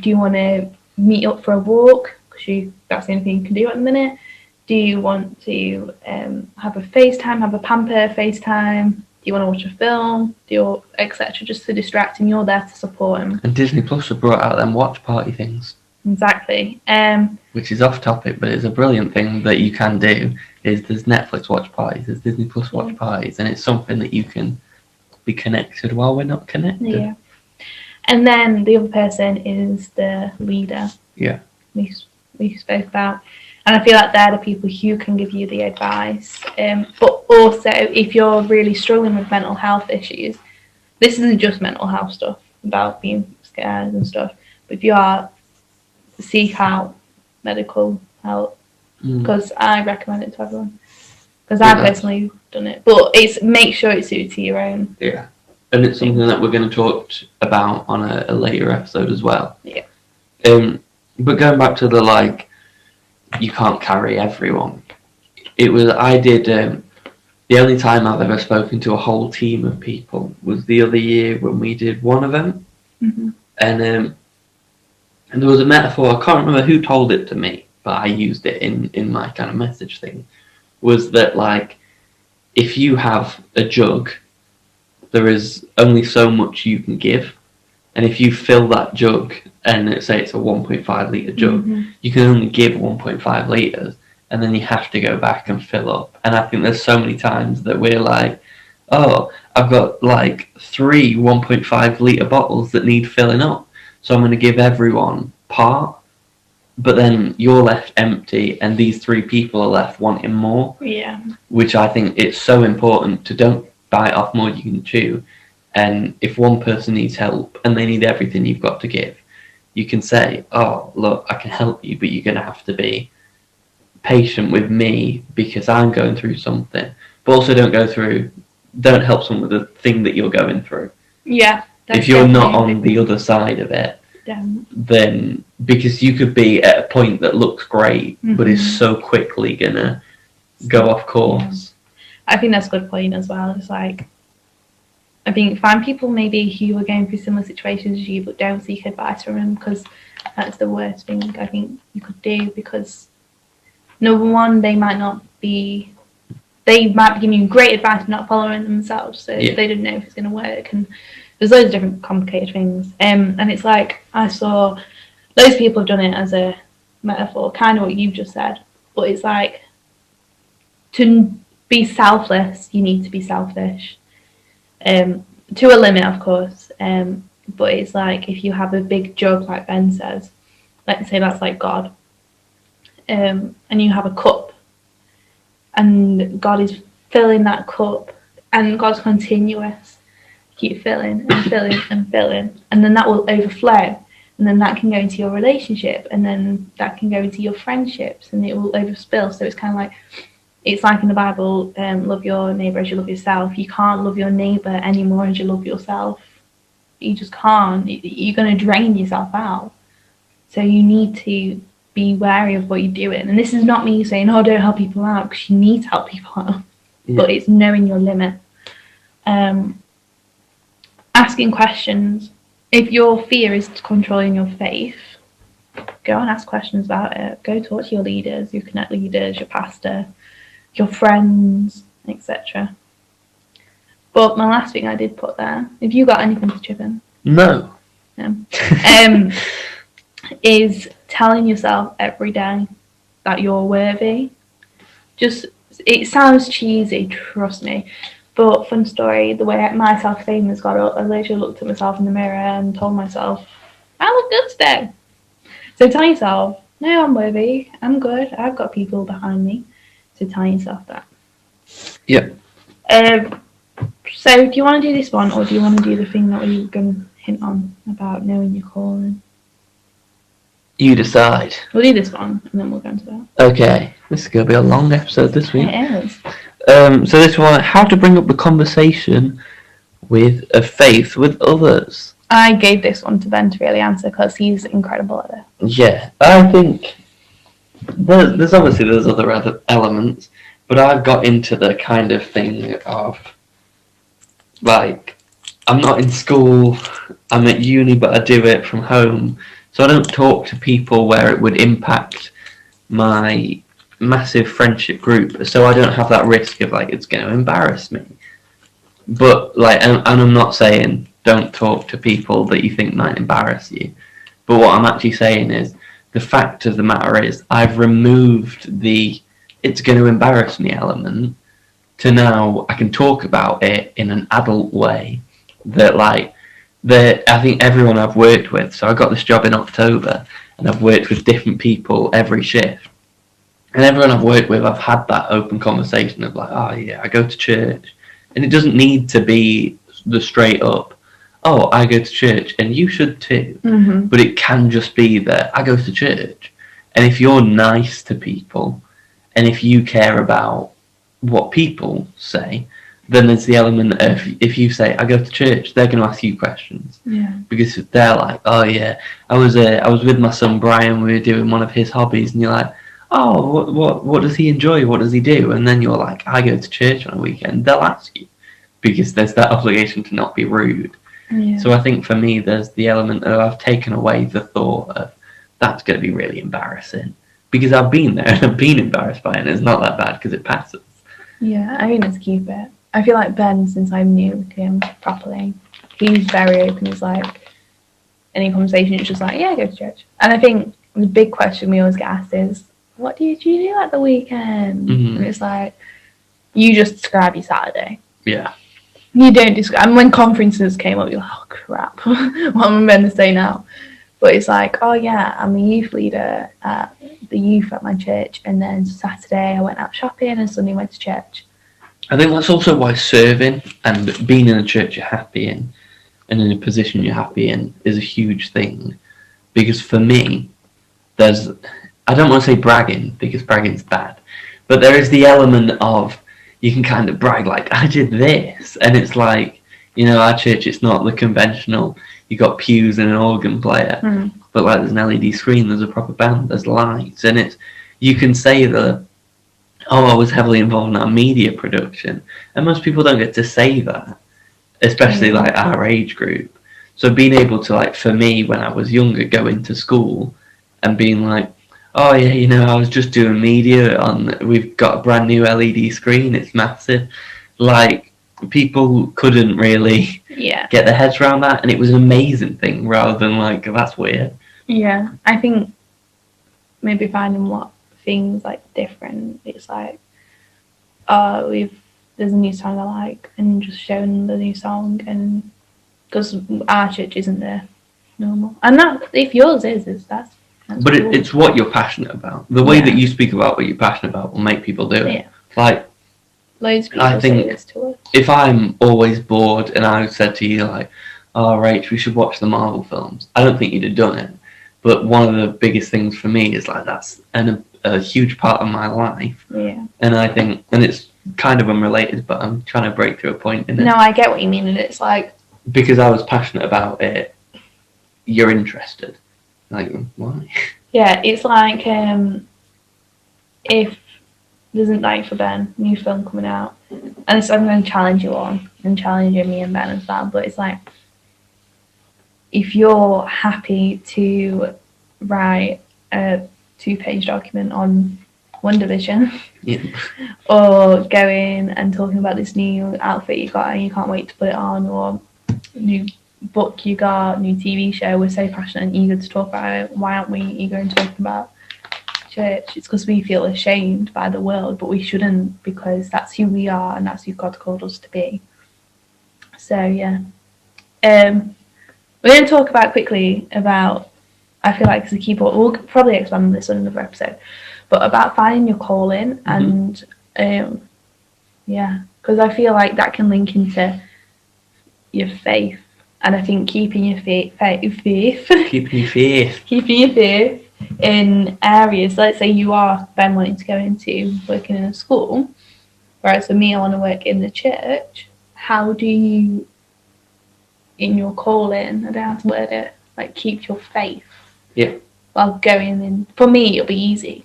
you want to meet up for a walk? Because that's the only thing you can do at the minute. Do you want to have a FaceTime, have a pamper FaceTime? Do you want to watch a film? Etc. Just to distract him. You're there to support him. And Disney Plus have brought out them watch party things. Exactly. Which is off topic, but it's a brilliant thing that you can do. Is there's Netflix watch parties, there's Disney Plus watch parties, and it's something that you can be connected while we're not connected. Yeah. And then the other person is the leader. Yeah. We spoke about. And I feel like they're the people who can give you the advice. But also, if you're really struggling with mental health issues, this isn't just mental health stuff about being scared and stuff. But if you are, seek out medical help. Because I recommend it to everyone. Because I've personally done it. But make sure it suits your own. Yeah. And it's something that we're going to talk about on a later episode as well. Yeah. But going back to the, you can't carry everyone. The only time I've ever spoken to a whole team of people was the other year when we did one event. And there was a metaphor, I can't remember who told it to me, but I used it in my kind of message thing, was that, if you have a jug, there is only so much you can give. And if you fill that jug, and say it's a 1.5 litre jug, you can only give 1.5 litres, and then you have to go back and fill up. And I think there's so many times that we're like, oh, I've got 3 1.5 litre bottles that need filling up, so I'm going to give everyone part. But then you're left empty, and these 3 people are left wanting more. Yeah. Which I think it's so important to don't bite off more you can chew. And if one person needs help and they need everything you've got to give, you can say, oh, look, I can help you, but you're going to have to be patient with me because I'm going through something. But also don't help someone with the thing that you're going through. Yeah. If you're not on the other side of it, then because you could be at a point that looks great, but is so quickly going to go off course. Yeah. I think that's a good point as well. It's I think find people maybe who are going through similar situations as you, but don't seek advice from them, because that's the worst thing I think you could do. Because number one, they might be giving you great advice but not following themselves, so they don't know if it's going to work. And there's loads of different complicated things. And it's I saw loads of people have done it as a metaphor, kind of what you've just said, but it's like, to be selfless, you need to be selfish. To a limit, of course. But it's like, if you have a big jug, like Ben says, let's say that's like God, and you have a cup, and God is filling that cup, and God's continuous, keep filling and filling and filling, and then that will overflow, and then that can go into your relationship, and then that can go into your friendships, and it will overspill. So it's kind of like, it's like in the Bible, love your neighbour as you love yourself. You can't love your neighbour any more as you love yourself. You just can't. You're going to drain yourself out. So you need to be wary of what you're doing. And this is not me saying, oh, don't help people out, because you need to help people out. Yeah. But it's knowing your limit. Asking questions. If your fear is controlling your faith, go and ask questions about it. Go talk to your leaders, your connect leaders, your pastor, your friends, etc. But my last thing I did put there, if you got anything to chip in? No. Is telling yourself every day that you're worthy. Just, it sounds cheesy, trust me, but fun story, the way my self-esteem has got up, I literally looked at myself in the mirror and told myself, I look good today. So tell yourself, no, I'm worthy, I'm good, I've got people behind me. So tell yourself that. Yeah. So do you want to do this one, or do you want to do the thing that we were going to hint on about knowing your calling? You decide. We'll do this one, and then we'll go into that. Okay. This is going to be a long episode this week. It is. So this one, how to bring up the conversation with a faith with others. I gave this one to Ben to really answer, because he's incredible at it. Yeah. I think there's other elements, but I've got into the kind of thing of, like, I'm not in school, I'm at uni, but I do it from home. So I don't talk to people where it would impact my massive friendship group. So I don't have that risk of, like, it's going to embarrass me. But, like, and I'm not saying don't talk to people that you think might embarrass you. But what I'm actually saying is, the fact of the matter is, I've removed the it's going to embarrass me element to now I can talk about it in an adult way that, like, I think everyone I've worked with, so I got this job in October, and I've worked with different people every shift. And everyone I've worked with, I've had that open conversation of, like, oh yeah, I go to church. And it doesn't need to be the straight up, oh, I go to church, and you should too. Mm-hmm. But it can just be that I go to church. And if you're nice to people, and if you care about what people say, then there's the element of, if you say, I go to church, they're going to ask you questions. Yeah. Because they're like, oh yeah, I was with my son Brian, we were doing one of his hobbies, and you're like, oh, what does he enjoy? What does he do? And then you're like, I go to church on a weekend. They'll ask you, because there's that obligation to not be rude. Yeah. So I think for me, there's the element of, I've taken away the thought of, that's going to be really embarrassing. Because I've been there and I've been embarrassed by it, and it's not that bad because it passes. Yeah, I think let's keep it. I feel like Ben, since I knew him properly, he's very open. He's like, any conversation, it's just like, yeah, I go to church. And I think the big question we always get asked is, what did you do at the weekend? Mm-hmm. And it's like, you just describe your Saturday. Yeah. You don't describe. And when conferences came up, you're like, oh crap, what am I meant to say now? But it's like, oh yeah, I'm a youth leader at the youth at my church, and then Saturday I went out shopping, and Sunday went to church. I think that's also why serving and being in a church you're happy in, and in a position you're happy in, is a huge thing. Because for me, I don't want to say bragging, because bragging's bad, but there is the element of, you can kind of brag, like, I did this, and it's like, you know, our church, it's not the conventional, you got pews and an organ player, but like there's an LED screen, there's a proper band, there's lights, and it's, you can say that, oh, I was heavily involved in our media production, and most people don't get to say that, especially like our age group. So being able to, like, for me, when I was younger, go into school and being like, oh yeah, you know, I was just doing media we've got a brand new LED screen, it's massive. Like, people couldn't really get their heads around that, and it was an amazing thing rather than like, that's weird. Yeah, I think maybe finding what things like different. It's like, there's a new song I like, and just showing the new song, and because our church isn't there normal, and that if yours is that's but cool. it's what you're passionate about. The way that you speak about what you're passionate about will make people do it. Yeah. Like, loads of people I say think this to us. if I'm always bored and I said to you like, "Oh, Rach, we should watch the Marvel films," I don't think you'd have done it. But one of the biggest things for me is like that's a huge part of my life. Yeah. And I think, and it's kind of unrelated, but I'm trying to break through a point in it. No, I get what you mean, and it's like, because I was passionate about it, you're interested. Like, why? yeah, it's like if there's isn't like for Ben, new film coming out, and it's, I'm going to challenge you on and challenging me and Ben as well. But it's like, if you're happy to write a 2-page document on WandaVision, Yeah. or going and talking about this new outfit you got and you can't wait to put it on, or new book you got, new TV show, we're so passionate and eager to talk about it. Why aren't we eager in talking about church? It's because we feel ashamed by the world, but we shouldn't, because that's who we are and that's who God called us to be. So yeah, we're going to talk about quickly about, I feel like as a key point, we'll probably expand on this on another episode, but about finding your calling. And yeah, because I feel like that can link into your faith, and I think keeping your faith in areas, let's say you are Ben wanting to go into working in a school, whereas for me I want to work in the church. How do you, in your calling, I don't know how to word it, like keep your faith while going in? For me it'll be easy,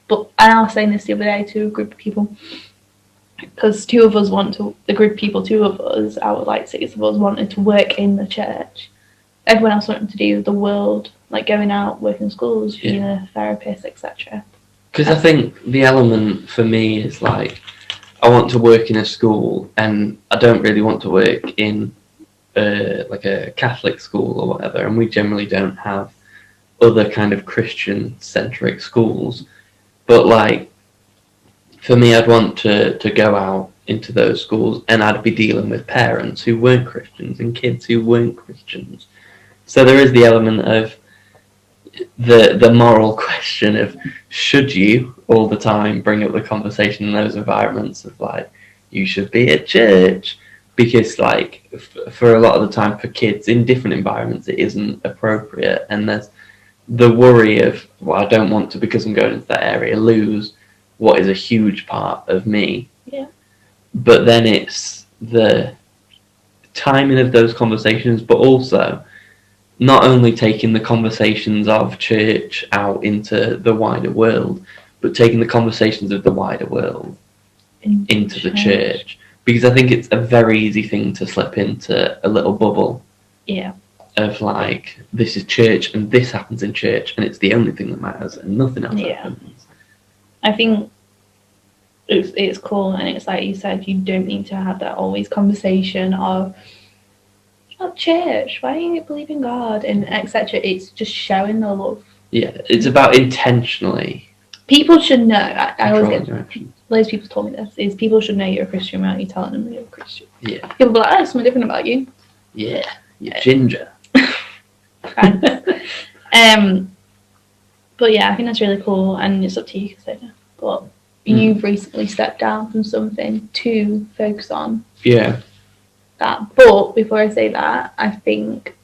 but, and I was saying this the other day to a group of people, because two of us, out of like 6 of us, wanted to work in the church. Everyone else wanted to do the world, like going out, working in schools, being a therapist, etc. Because I think the element for me is like, I want to work in a school, and I don't really want to work in like a Catholic school or whatever, and we generally don't have other kind of Christian-centric schools. But like, for me, I'd want to go out into those schools, and I'd be dealing with parents who weren't Christians and kids who weren't Christians. So there is the element of the moral question of, should you all the time bring up the conversation in those environments of like, you should be at church? Because like, for a lot of the time for kids in different environments, it isn't appropriate. And there's the worry of, well, I don't want to, because I'm going into that area, lose what is a huge part of me. Yeah. But then it's the timing of those conversations, but also not only taking the conversations of church out into the wider world, but taking the conversations of the wider world into the church. Because I think it's a very easy thing to slip into a little bubble. Yeah. Of like, this is church and this happens in church and it's the only thing that matters and nothing else happens. I think it's cool, and it's like you said, you don't need to have that always conversation of, oh, church, why do you believe in God, and etc. It's just showing the love. Yeah, it's about intentionally. People should know. I always get loads of people told me this, is people should know you're a Christian without you telling them you're a Christian. Yeah. People be like, oh, something different about you. Yeah, you're ginger. But yeah, I think that's really cool, and it's up to you to say no. But you've recently stepped down from something to focus on that. But before I say that, I think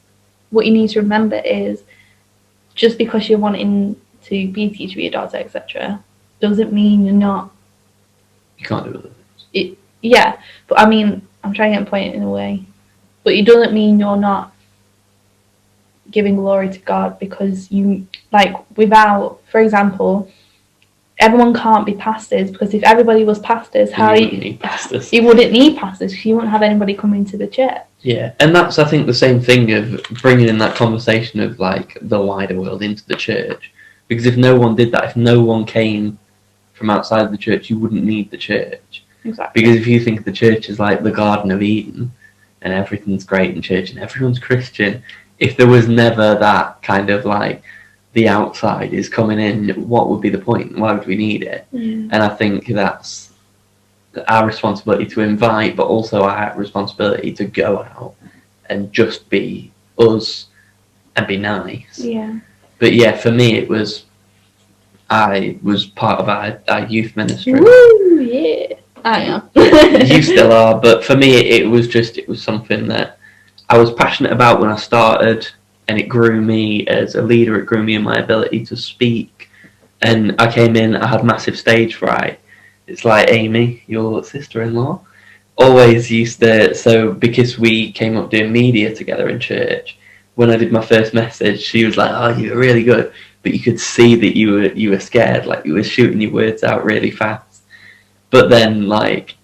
what you need to remember is, just because you're wanting to be a teacher, be a doctor, etc., doesn't mean you're not. You can't do it. Yeah, but I mean, I'm trying to get a point in a way, but it doesn't mean you're not giving glory to God, because you, like, without, for example, everyone can't be pastors, because if everybody was pastors, you wouldn't need pastors. You wouldn't need pastors, because you wouldn't have anybody coming to the church. Yeah, and that's, I think, the same thing of bringing in that conversation of like the wider world into the church. Because if no one did that, if no one came from outside the church, you wouldn't need the church. Exactly. Because if you think the church is like the Garden of Eden and everything's great in church and everyone's Christian, if there was never that kind of like the outside is coming in, what would be the point? Why would we need it? Yeah. And I think that's our responsibility to invite, but also our responsibility to go out and just be us and be nice. Yeah. But yeah, for me, I was part of our youth ministry. Woo, yeah. I am. You still are, but for me, it was something that I was passionate about when I started, and it grew me as a leader. It grew me in my ability to speak. And I came in, I had massive stage fright. It's like Amy, your sister-in-law, always used to. So because we came up doing media together in church, when I did my first message, she was like, "Oh, you were really good," but you could see that you were scared, like you were shooting your words out really fast. But then, like,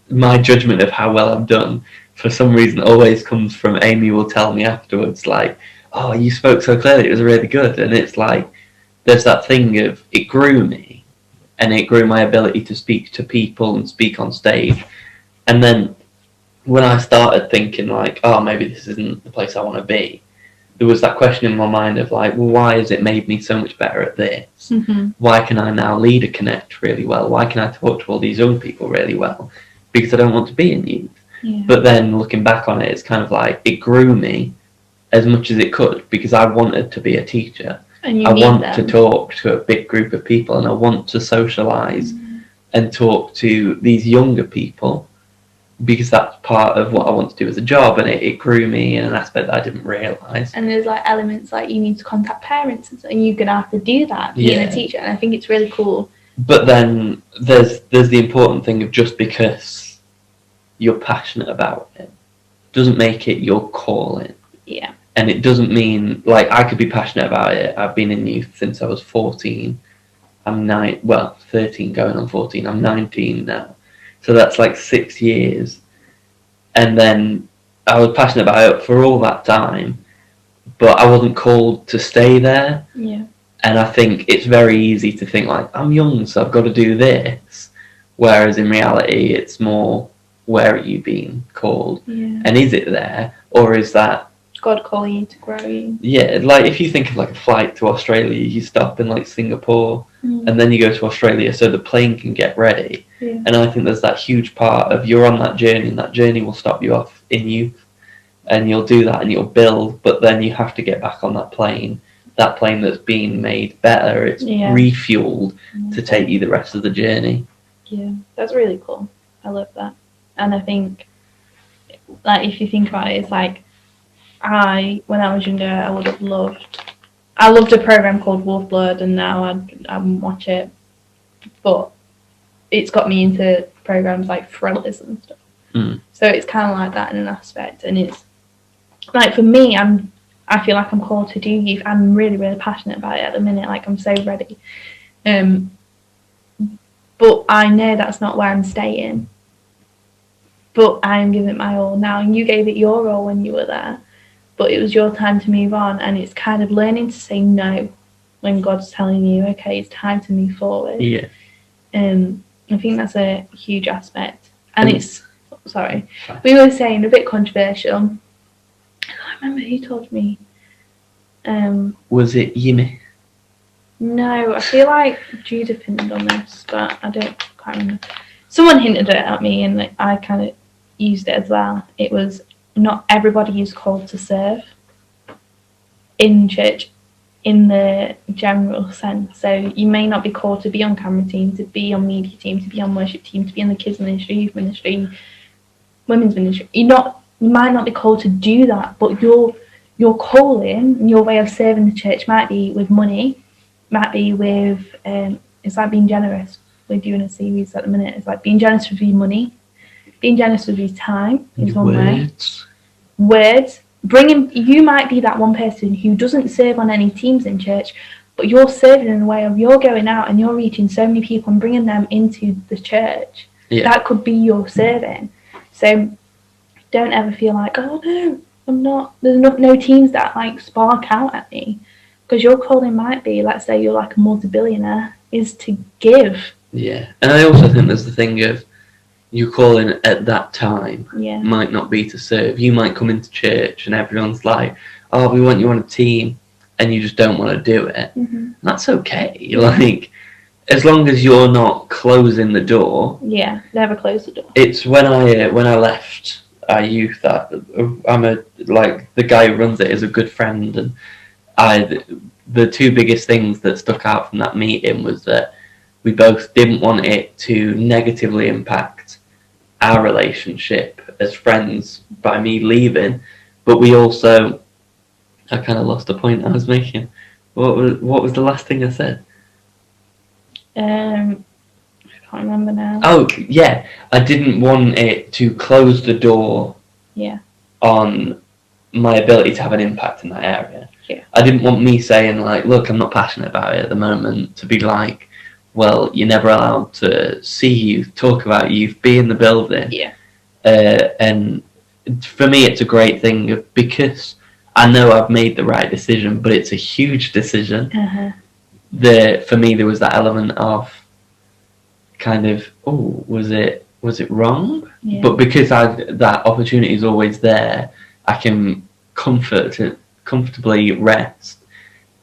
my judgment of how well I've done, for some reason, always comes from Amy will tell me afterwards, like, "Oh, you spoke so clearly, it was really good." And it's like, there's that thing of, it grew me, and it grew my ability to speak to people and speak on stage. And then when I started thinking, like, oh, maybe this isn't the place I want to be, there was that question in my mind of, like, well, why has it made me so much better at this? Mm-hmm. Why can I now lead a connect really well? Why can I talk to all these young people really well? Because I don't want to be in youth. Yeah. But then looking back on it, it's kind of like, it grew me as much as it could, because I wanted to be a teacher. And I want to talk to a big group of people, and I want to socialise and talk to these younger people, because that's part of what I want to do as a job, and it grew me in an aspect that I didn't realise. And there's like elements like you need to contact parents, and you're gonna have to do that being a teacher, and I think it's really cool. But then there's the important thing of, just because you're passionate about it doesn't make it your calling. Yeah. And it doesn't mean, like, I could be passionate about it. I've been in youth since I was 14. I'm 13 going on 14. I'm 19 now. So that's like 6 years. And then I was passionate about it for all that time, but I wasn't called to stay there. Yeah. And I think it's very easy to think, like, I'm young, so I've got to do this. Whereas in reality, it's more, where are you being called? Yeah. And is it there? Or is that God calling you to grow you? Yeah, like, if you think of like a flight to Australia, you stop in like Singapore and then you go to Australia so the plane can get ready. Yeah. And I think there's that huge part of, you're on that journey, and that journey will stop you off in youth, and you'll do that and you'll build, but then you have to get back on that plane that's being made better. It's refueled to take you the rest of the journey. Yeah, that's really cool. I love that. And I think, like, if you think about it, it's like, when I was younger, I loved a program called Wolf Blood, and now I watch it, but it's got me into programs like thrillers and stuff. So it's kind of like that in an aspect, and it's like, for me, I feel like I'm called to do youth. I'm really, really passionate about it at the minute. Like, I'm so ready, but I know that's not where I'm staying. But I am giving it my all now, and you gave it your all when you were there. But it was your time to move on, and it's kind of learning to say no when God's telling you, okay, it's time to move forward. Yeah. I think that's a huge aspect. And we were saying, a bit controversial. I can't remember who told me. Was it Yimi? No, I feel like Judah pinned on this, but can't remember. Someone hinted it at me, and I kind of used it as well. It was, not everybody is called to serve in church in the general sense. So you may not be called to be on camera team, to be on media team, to be on worship team, to be in the kids ministry, youth ministry, women's ministry. You might not be called to do that, but your calling, your way of serving the church might be with money, might be with it's like being generous. We're doing a series at the minute. It's like being generous with your money, being generous with your time is one way. Words. You might be that one person who doesn't serve on any teams in church, but you're serving in a way of, you're going out and you're reaching so many people and bringing them into the church. Yeah. That could be your serving. So don't ever feel like, oh no, I'm not. There's no teams that like spark out at me, because your calling might be, let's say you're like a multi-billionaire, is to give. Yeah, and I also think there's the thing of, your calling at that time might not be to serve. You might come into church and everyone's like, oh, we want you on a team. and you just don't want to do it. Mm-hmm. That's okay. Like, as long as you're not closing the door. Yeah, never close the door. It's when I left our youth that the guy who runs it is a good friend, and the two biggest things that stuck out from that meeting was that we both didn't want it to negatively impact our relationship as friends by me leaving, but we also, I kind of lost the point I was making. What was the last thing I said? I can't remember now. Oh yeah, I didn't want it to close the door. Yeah. On my ability to have an impact in that area. Yeah. I didn't want me saying like, look, I'm not passionate about it at the moment, to be like, well, you're never allowed to see youth, talk about youth, be in the building. Yeah. And for me, it's a great thing because I know I've made the right decision, but it's a huge decision. Uh-huh. For me, there was that element of kind of, was it wrong? Yeah. But because that opportunity is always there, I can comfortably rest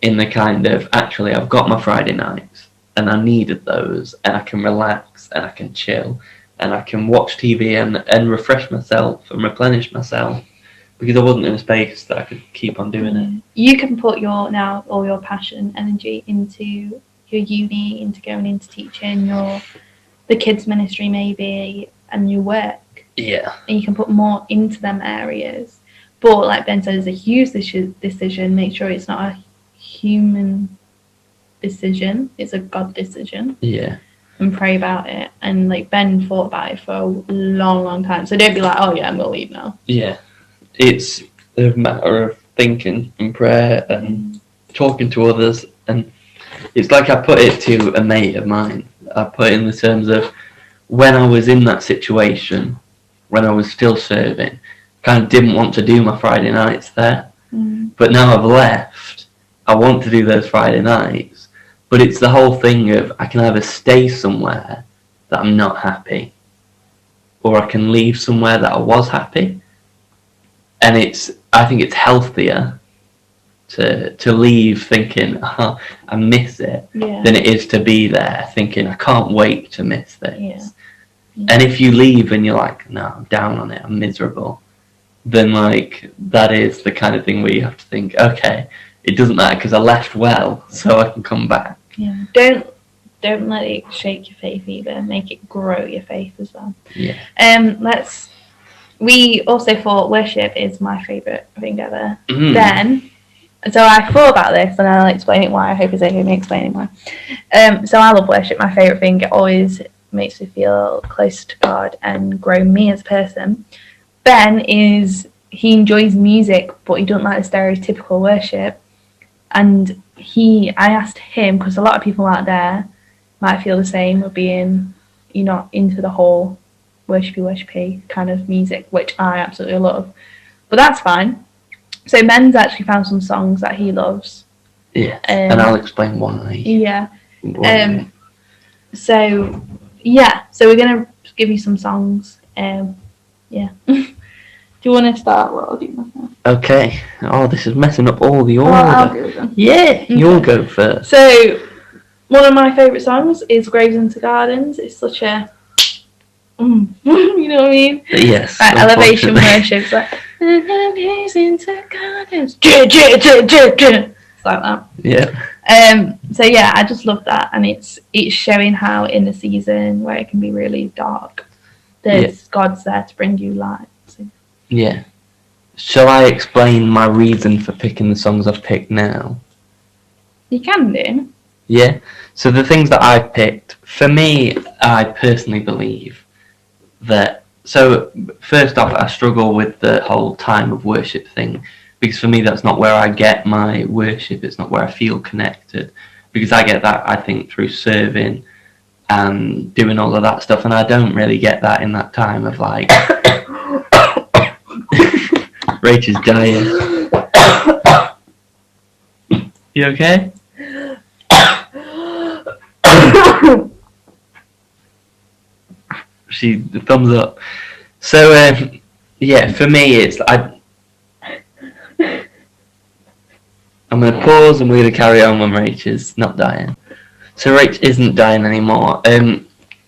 in the kind of, actually, I've got my Friday nights and I needed those, and I can relax and I can chill and I can watch TV and refresh myself and replenish myself, because I wasn't in a space that I could keep on doing it. You can put all your passion, energy into your uni, into going into teaching, the kids ministry maybe, and your work. Yeah. And you can put more into them areas. But like Ben said, it's a huge decision. Make sure it's not a human decision. It's a God decision. Yeah. And pray about it. And like Ben thought about it for a long, long time. So don't be like, oh yeah, I'm going to leave now. Yeah. It's a matter of thinking and prayer and talking to others. And it's like I put it to a mate of mine. I put it in the terms of when I was in that situation, when I was still serving, kind of didn't want to do my Friday nights there. But now I've left, I want to do those Friday nights. But it's the whole thing of I can either stay somewhere that I'm not happy, or I can leave somewhere that I was happy. And I think it's healthier to leave thinking, I miss it, than it is to be there thinking, I can't wait to miss this. Yeah. And if you leave and you're like, no, I'm down on it, I'm miserable, then like that is the kind of thing where you have to think, okay, it doesn't matter because I left well, so I can come back. Yeah. Don't let it shake your faith either. Make it grow your faith as well. Yeah. We also thought worship is my favourite thing ever. Mm. So I thought about this and I'll explain it why. I hope it's okay me explaining why. So I love worship. My favourite thing. It always makes me feel close to God and grow me as a person. Ben he enjoys music, but he doesn't like the stereotypical worship. And I asked him, because a lot of people out there might feel the same, with being, you're not into the whole worshipy kind of music, which I absolutely love. But that's fine. So Ben's actually found some songs that he loves. Yeah, and I'll explain why. Yeah. So we're going to give you some songs. Yeah. Do you want to start? Well, I'll do myself. Okay. Oh, this is messing up all the order. I'll do it then. Yeah, you'll go first. So, one of my favourite songs is Graves into Gardens. It's such a... you know what I mean? Yes. Like, elevation worship. It's like... Graves into Gardens. It's like that. Yeah. So yeah, I just love that. And it's showing how in the season where it can be really dark, God's there to bring you light. So. Yeah. Shall I explain my reason for picking the songs I've picked now? You can do. Yeah. So the things that I picked, for me, I personally believe that... So first off, I struggle with the whole time of worship thing, because for me that's not where I get my worship. It's not where I feel connected, because I get that, I think, through serving and doing all of that stuff, and I don't really get that in that time of like... Rach is dying. You okay? She thumbs up. So yeah, for me it's I'm going to pause and we're going to carry on when Rach is not dying. So Rach isn't dying anymore.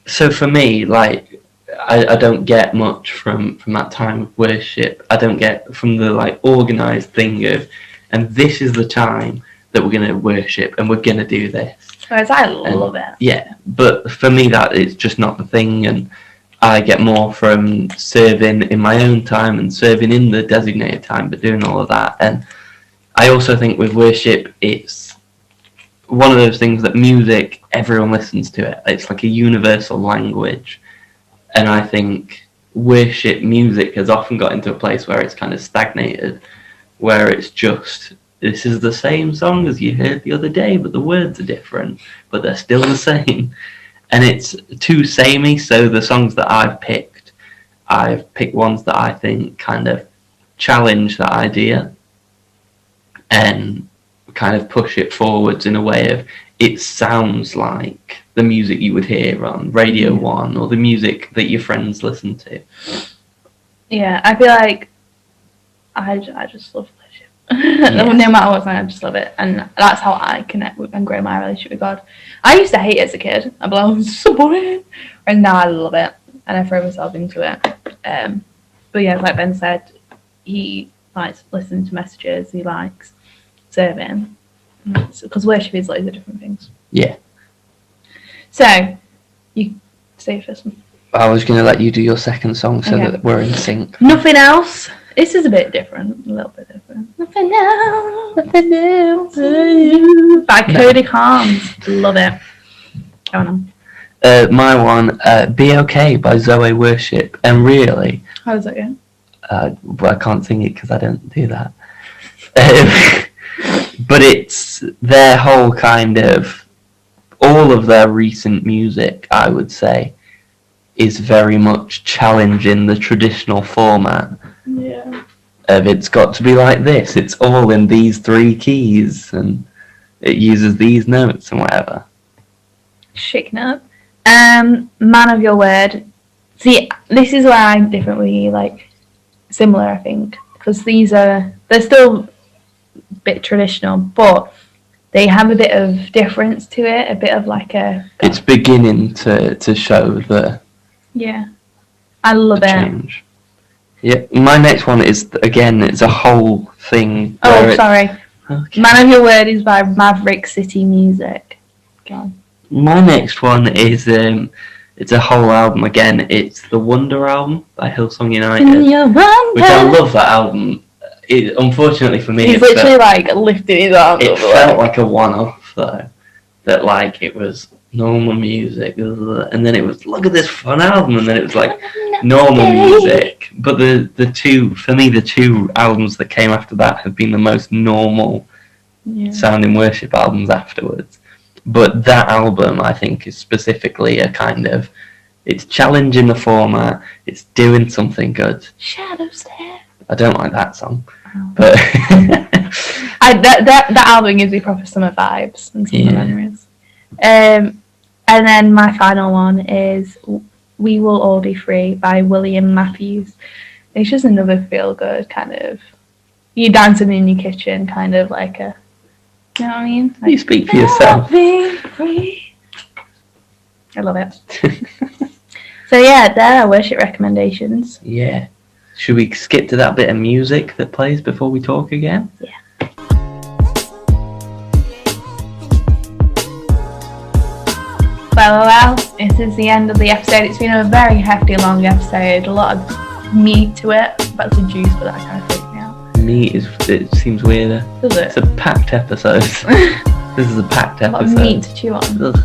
So for me, like, I don't get much from that time of worship. I don't get from the, like, organised thing of, and this is the time that we're going to worship and we're going to do this. Whereas I love it. Yeah, but for me that is just not the thing, and I get more from serving in my own time and serving in the designated time, but doing all of that. And I also think with worship, it's one of those things that music, everyone listens to it. It's like a universal language. And I think worship music has often got into a place where it's kind of stagnated, where it's just, this is the same song as you heard the other day, but the words are different, but they're still the same. And it's too samey, so the songs that I've picked ones that I think kind of challenge that idea and kind of push it forwards in a way of, it sounds like the music you would hear on Radio 1 or the music that your friends listen to. Yeah, I feel like I just love worship. Yes. No matter what song, I just love it. And that's how I connect with and grow my relationship with God. I used to hate it as a kid. I'd be like, it's so boring. And now I love it. And I throw myself into it. But yeah, like Ben said, he likes listening to messages. He likes serving. Because worship is loads of different things. Yeah. So, you say first one. I was going to let you do your second song so that we're in sync. Nothing else. This is a bit different. A little bit different. Nothing else. Nothing else. By Cody Carnes. Love it. Go on. My one, Be Okay by Zoe Worship. And really... How does that go? I can't sing it because I don't do that. But it's their whole kind of... All of their recent music, I would say, is very much challenging the traditional format. Yeah. Of it's got to be like this. It's all in these 3 keys and it uses these notes and whatever. Shaking up. Man of Your Word. See, this is where I'm different with you, like, similar, I think. Because they're still a bit traditional, but they have a bit of difference to it, a bit of like a... It's beginning to show the... Yeah. I love it. Change. Yeah, my next one is, again, it's a whole thing. Oh, sorry. Okay. Man of Your Word is by Maverick City Music. Go on. My next one is, it's a whole album again. It's the Wonder album by Hillsong United, which I love that album. Unfortunately for me, he's literally like lifting his arms. It felt like a one-off though, that like it was normal music, and then it was look at this fun album, and then it was like normal music. But the two albums that came after that have been the most normal sounding worship albums afterwards. But that album, I think, is specifically a kind of, it's challenging the format, it's doing something good. Shadows there. I don't like that song, but that album gives me proper summer vibes and summer memories. And then my final one is We Will All Be Free by William Matthews. It's just another feel good kind of, you dancing in your kitchen, kind of like a, you know what I mean? Like, you speak for yourself. Be free. I love it. So yeah, there are worship recommendations. Yeah. Should we skip to that bit of music that plays before we talk again? Yeah. Well, this is the end of the episode. It's been a very hefty, long episode. A lot of meat to it. That's the juice, but that kind of freaks me out. Meat it seems weirder. Does it? It's a packed episode. This is a packed episode. A lot of meat to chew on. Ugh.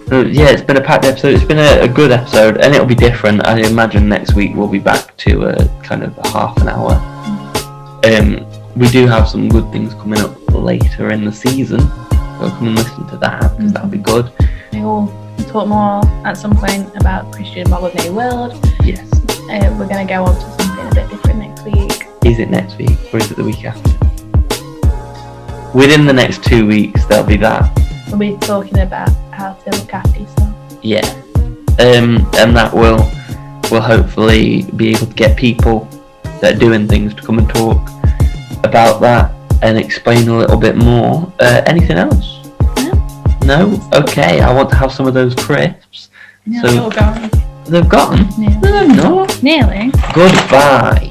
So, yeah, it's been a packed episode. It's been a good episode, and it'll be different. I imagine next week we'll be back to a kind of a half an hour. We do have some good things coming up later in the season, so come and listen to that, because that'll be good. We'll talk more at some point about Christian Holiday World. Yes. We're going to go on to something a bit different next week. Is it next week, or is it the week after? Within the next 2 weeks, there'll be that. We'll be talking about how to look after yourself. Yeah. And that will hopefully be able to get people that are doing things to come and talk about that. and explain a little bit more. Anything else? No? Okay, I want to have some of those crisps. Yeah, So they're all gone. they've gone? Yeah. No, they're not. Nearly. Goodbye.